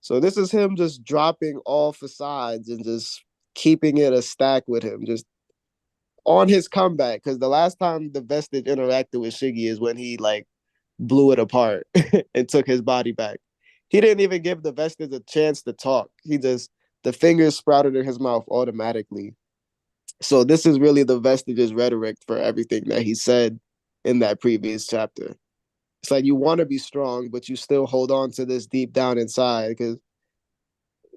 So this is him just dropping all facades and just keeping it a stack with him, just on his comeback. Because the last time the Vestige interacted with Shiggy is when he like blew it apart and took his body back. He didn't even give the Vestige a chance to talk. The fingers sprouted in his mouth automatically. So this is really the Vestige's rhetoric for everything that he said in that previous chapter. It's like, you want to be strong, but you still hold on to this deep down inside, because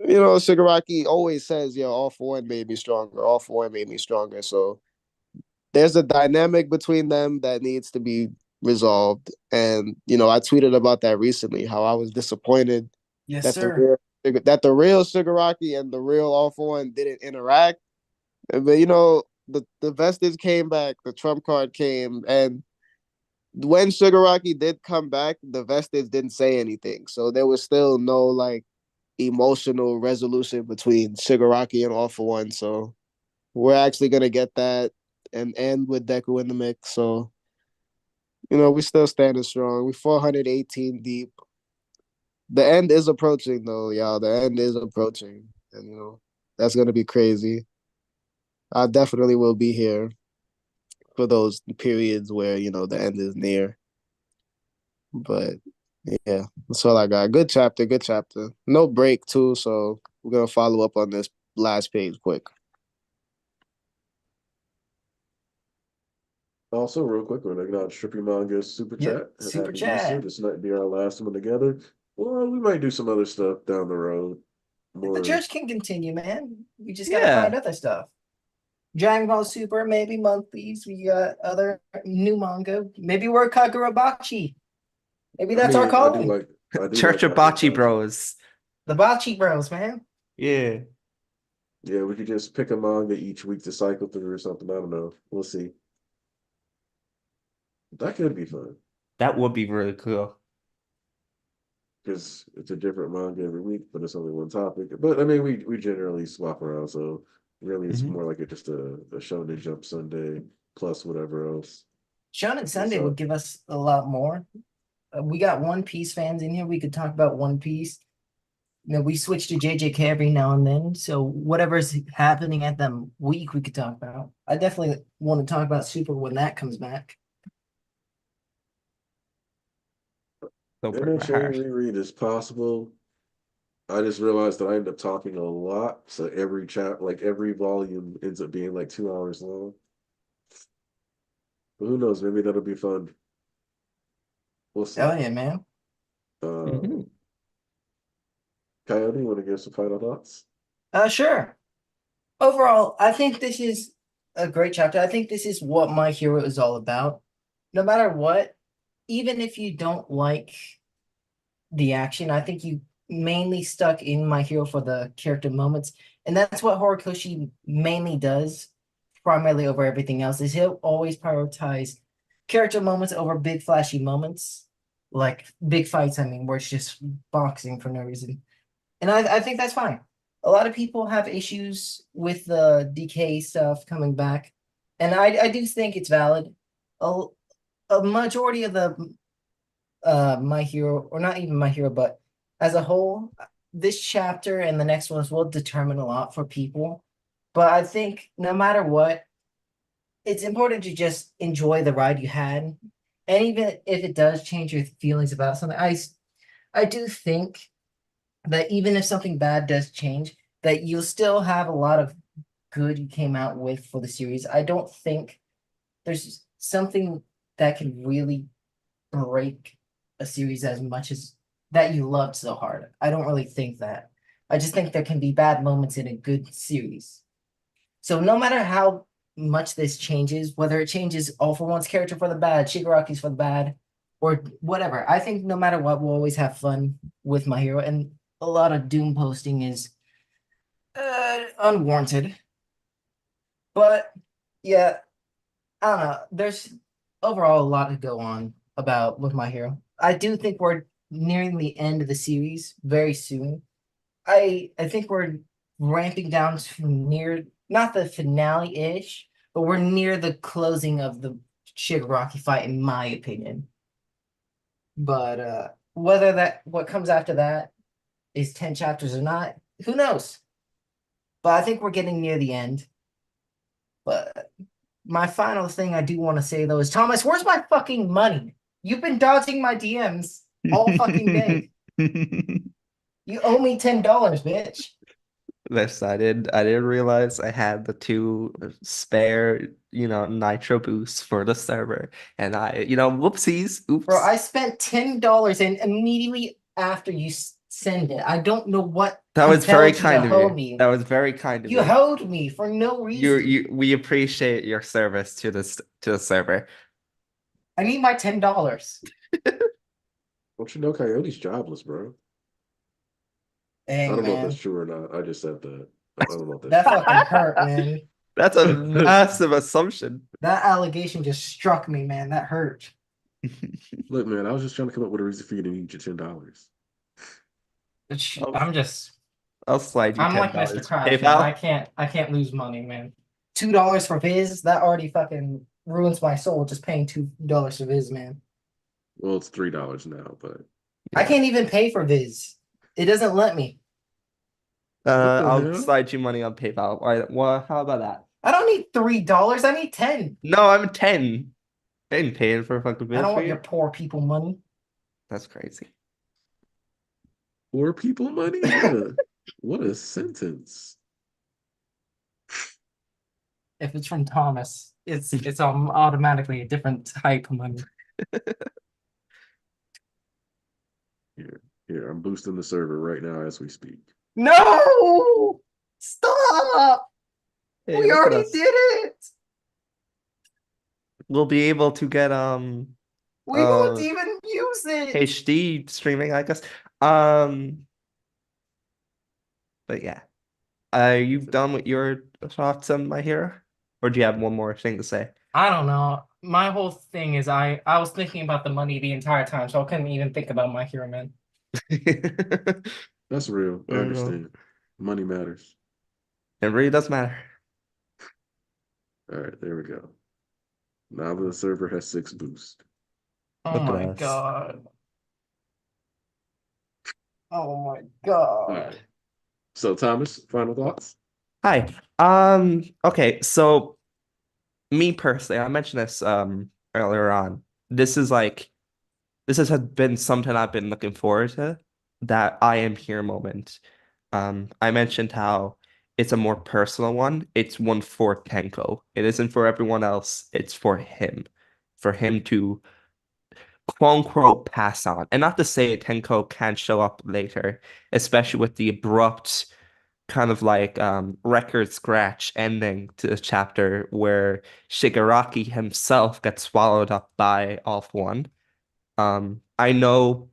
Shigaraki always says, "Yo, All For One made me stronger. All For One made me stronger." So there's a dynamic between them that needs to be resolved. And I tweeted about that recently, how I was disappointed Yes, that sir. the real Shigaraki and the real All For One didn't interact. But the Vestige came back, the trump card came, and when Shigaraki did come back, the Vestige didn't say anything. So there was still no like emotional resolution between Shigaraki and All For One. So we're actually gonna get that and end with Deku in the mix. So we still standing strong. We 418 deep. The end is approaching, though, y'all. The end is approaching, and that's gonna be crazy. I definitely will be here for those periods where the end is near. But yeah, that's all I got. Good chapter, good chapter. No break too, so we're gonna follow up on this last page quick. Also, real quick, we're gonna acknowledge Trippy Manga's super Yep, chat. super Happy Easter. chat. This might be our last one together. Well, we might do some other stuff down the road. The More church can continue, man. We just gotta Yeah. find other stuff. Dragon Ball Super, maybe monthlies. We got other new manga. Maybe we're Kagurabachi. Maybe that's our I do calling. like Church of Bachi Bros. The Bachi Bros, man. Yeah. Yeah, we could just pick a manga each week to cycle through or something. I don't know. We'll see. That could be fun That would be really cool. because it's a different manga every week, but it's only one topic. But I mean, we generally swap around, so really it's more like just a Shonen Jump Sunday plus whatever else. Shonen Sunday So- would give us a lot more. We got One Piece fans in here. We could talk about One Piece. We switch to JJK every now and then. So whatever's happening at that week, we could talk about. I definitely want to talk about Super when that comes back. Don't break my MHA heart. reread is possible. I just realized that I end up talking a lot, so every volume ends up being like 2 hours long. But who knows? Maybe that'll be fun. We'll see. Oh yeah, man. Coyote, you want to give some final thoughts? Sure. Overall, I think this is a great chapter. I think this is what My Hero is all about. No matter what, even if you don't like the action, I think you mainly stuck in My Hero for the character moments, and that's what Horikoshi mainly does, primarily over everything else. Is he'll always prioritize character moments over big flashy moments, like big fights. I mean, where it's just boxing for no reason, and I think that's fine. A lot of people have issues with the DK stuff coming back, and I do think it's valid. A, a majority of the My Hero, or not even My Hero, but as a whole, this chapter and the next ones will determine a lot for people. But I think no matter what, it's important to just enjoy the ride you had. And even if it does change your feelings about something, I do think that even if something bad does change, that you'll still have a lot of good you came out with for the series. I don't think there's something that can really break a series as much as that you loved so hard. I don't really think that. I just think there can be bad moments in a good series. So no matter how much this changes, whether it changes All for One's character for the bad, Shigaraki's for the bad, or whatever, I think no matter what, we'll always have fun with My Hero, and a lot of doom posting is unwarranted. But yeah, I don't know. There's overall a lot to go on about with My Hero. I do think we're nearing the end of the series very soon. I think we're ramping down to near not the finale-ish, but we're near the closing of the Shigaraki fight, in my opinion. But whether that what comes after that is 10 chapters or not, who knows? But I think we're getting near the end. But my final thing I do want to say though is, Thomas, where's my fucking money? You've been dodging my DMs all fucking day. You owe me $10, bitch. This I didn't realize I had the 2 spare, nitro boosts for the server. And whoopsies. Oops. Bro, I spent $10 and immediately after you send it, I don't know what That was very compelled you kind to of hoe you. me. That was very kind of You you. hoed me for no reason. We appreciate your service to the server. I need my $10. Don't you know Coyote's jobless, bro? I Dang, don't know if man. that's true or not. I just said that. I don't know if That that's true. fucking hurt, man. That's a massive assumption. That allegation just struck me, man. That hurt. Look, man, I was just trying to come up with a reason for you to need your $10. I'm just I'll slide you I'm like $10. Mr. Krabs, man. I can't lose money, man. $2 for Viz, that already fucking ruins my soul just paying $2 for Viz, man. Well, it's $3 now, but I can't even pay for Viz. It doesn't let me. I'll hell? slide you money on PayPal. All right, well, how about that? I don't need $3. I need 10. No, I'm 10. I ain't paying for a fucking I bill don't for want you. your poor people money. That's crazy. Poor people money? What a sentence. If it's from Thomas, it's automatically a different type of money. Here, I'm boosting the server right now as we speak. No! Stop! Hey, We look at already us. did it! We'll be able to get We won't even use it! HD streaming, I guess. But yeah. Are you done with your thoughts on My Hero? Or do you have one more thing to say? I don't know. My whole thing is I was thinking about the money the entire time, so I couldn't even think about My Hero Man. That's real. I understand. Money matters. It really does matter. All right, there we go. Now the server has 6 boosts. Oh Look at my us. god. Oh my All god. right. So, Thomas, final thoughts? Hi. Okay, so me personally, I mentioned this earlier on. This has been something I've been looking forward to, that I am here moment. I mentioned how it's a more personal one. It's one for Tenko. It isn't for everyone else. It's for him to quote unquote pass on. And not to say Tenko can't show up later, especially with the abrupt kind of like record scratch ending to the chapter where Shigaraki himself gets swallowed up by All for One. I know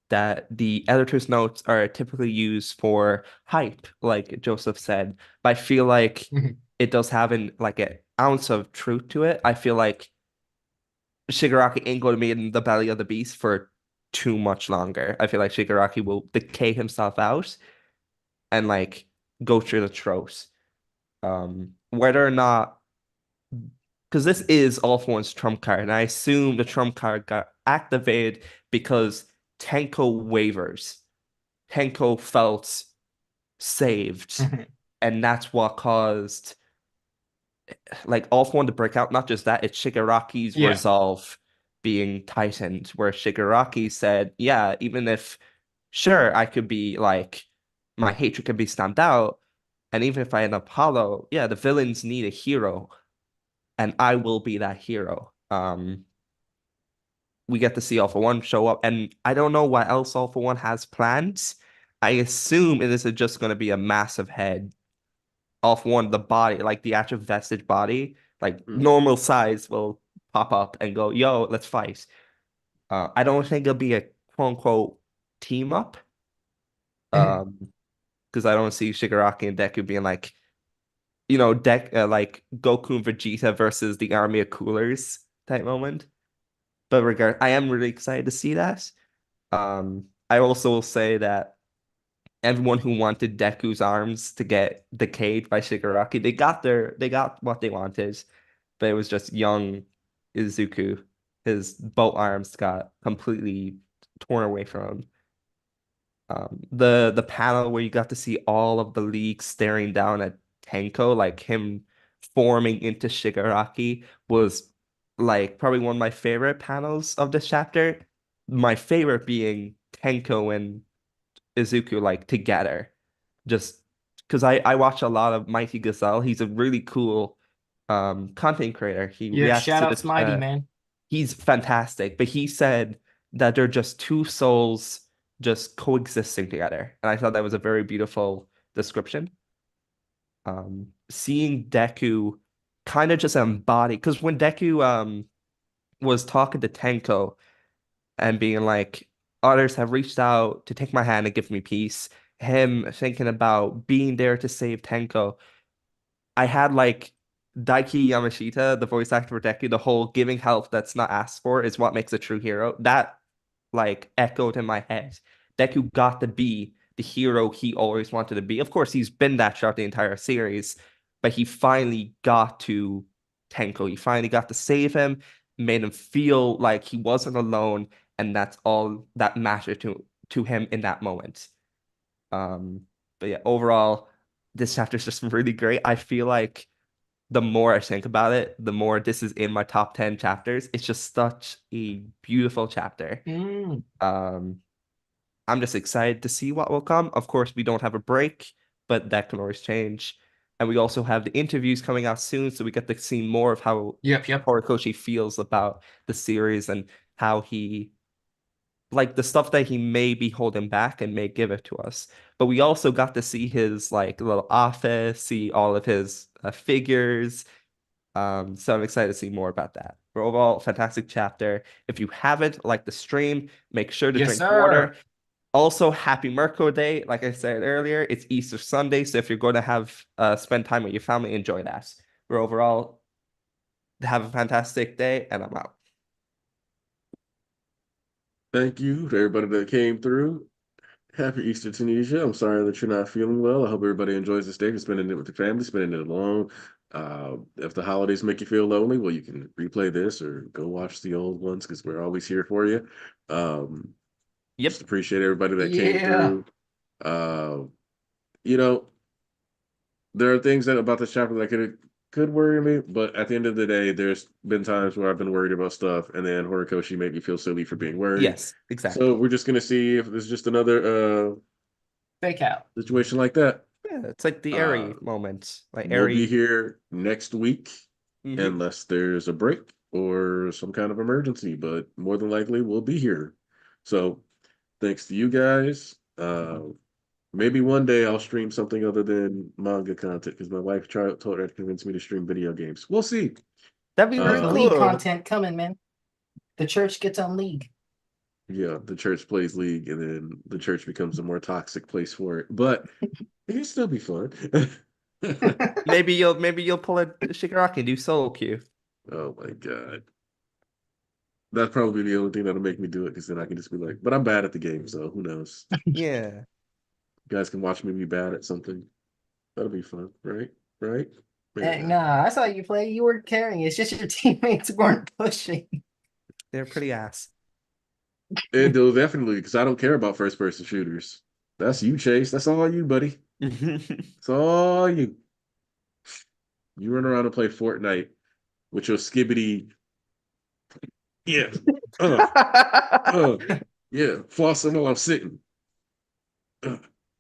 that the editor's notes are typically used for hype, like Joseph said, but I feel like Mhm. it does have an ounce of truth to it. I feel like Shigaraki ain't going to be in the belly of the beast for too much longer. I feel like Shigaraki will decay himself out and like go through the throat. Whether or not, because this is All for One's trump card, and I assume the trump card got activated because Tenko wavers. Tenko felt saved, Mhm. and that's what caused like All for One to break out. Not just that, it's Shigaraki's Yeah. resolve being tightened, where Shigaraki said, "Yeah, even if sure I could be like my hatred can be stamped out, and even if I end up hollow, yeah, the villains need a hero, and I will be that hero." We get to see All for One show up, and I don't know what else All for One has planned. I assume it is just going to be a massive head. All for One, the body, like the actual vestige body, like normal size will pop up and go, "Yo, let's fight." I don't think it'll be a quote unquote team up. Because I don't see Shigaraki and Deku being like, like Goku and Vegeta versus the army of coolers type moment. But I am really excited to see that. I also will say that everyone who wanted Deku's arms to get decayed by Shigaraki, they got what they wanted, but it was just young Izuku. His both arms got completely torn away from him. The panel where you got to see all of the league staring down at Tenko, like him forming into Shigaraki, was like probably one of my favorite panels of this chapter. My favorite being Tenko and Izuku like together. Just because I watch a lot of Mighty Gazelle. He's a really cool content creator. He Yeah, reacts shout to out the Smitey, man. he's fantastic, but he said that they're just two souls just coexisting together. And I thought that was a very beautiful description. Seeing Deku kind of just embody, because when Deku was talking to Tenko and being like, others have reached out to take my hand and give me peace, him thinking about being there to save Tenko, I had like Daiki Yamashita, the voice actor for Deku, the whole giving help that's not asked for is what makes a true hero. That like echoed in my head. Deku got to be the hero he always wanted to be. Of course, he's been that throughout the entire series, but he finally got to Tenko. He finally got to save him, made him feel like he wasn't alone, and that's all that mattered to him in that moment. But yeah, overall, this chapter is just really great. I feel like the more I think about it, the more this is in my top 10 chapters. It's just such a beautiful chapter. Mm. I'm just excited to see what will come. Of course, we don't have a break, but that can always change. And we also have the interviews coming out soon, so we get to see more of how Yep. Horikoshi feels about the series and how he like the stuff that he may be holding back and may give it to us. But we also got to see his like little office, see all of his figures. So I'm excited to see more about that. But overall, fantastic chapter. If you haven't liked the stream, make sure to Yes, drink sir. water. Also, happy Merco Day. Like I said earlier, it's Easter Sunday. So if you're going to have spend time with your family, enjoy that. But overall, have a fantastic day, and I'm out. Thank you to everybody that came through. Happy Easter, Tunisia. I'm sorry that you're not feeling well. I hope everybody enjoys this day. You're spending it with your family, spending it alone. If the holidays make you feel lonely, well, you can replay this or go watch the old ones because we're always here for you. Yep. Just appreciate everybody that came Yeah. through. You know, there are things that about this chapter that could worry me, but at the end of the day, there's been times where I've been worried about stuff, and then Horikoshi made me feel silly for being worried. Yes, exactly. So we're just gonna see if there's just another Fake out. situation like that. Yeah, it's like the Airy moment. Like We'll be Airy. here next week Mhm. unless there's a break or some kind of emergency, but more than likely we'll be here. So thanks to you guys. Maybe one day I'll stream something other than manga content because my wife told her to convince me to stream video games. We'll see. That'd be There's really League cool. content coming, man. The church gets on League. Yeah, the church plays League, and then the church becomes a more toxic place for it. But it can still be fun. Maybe you'll pull a Shigaraki and do solo queue. Oh my god. That's probably the only thing that'll make me do it because then I can just be like, but I'm bad at the game, so who knows? Yeah. You guys can watch me be bad at something. That'll be fun, right? Right? Hey, Maybe not. nah, I saw you play. You were carrying. It's just your teammates weren't pushing. They're pretty ass. It'll definitely because I don't care about first person shooters. That's you, Chase. That's all you, buddy. It's all you. You run around and play Fortnite with your skibbity. Yeah. Yeah. Flossing while I'm sitting.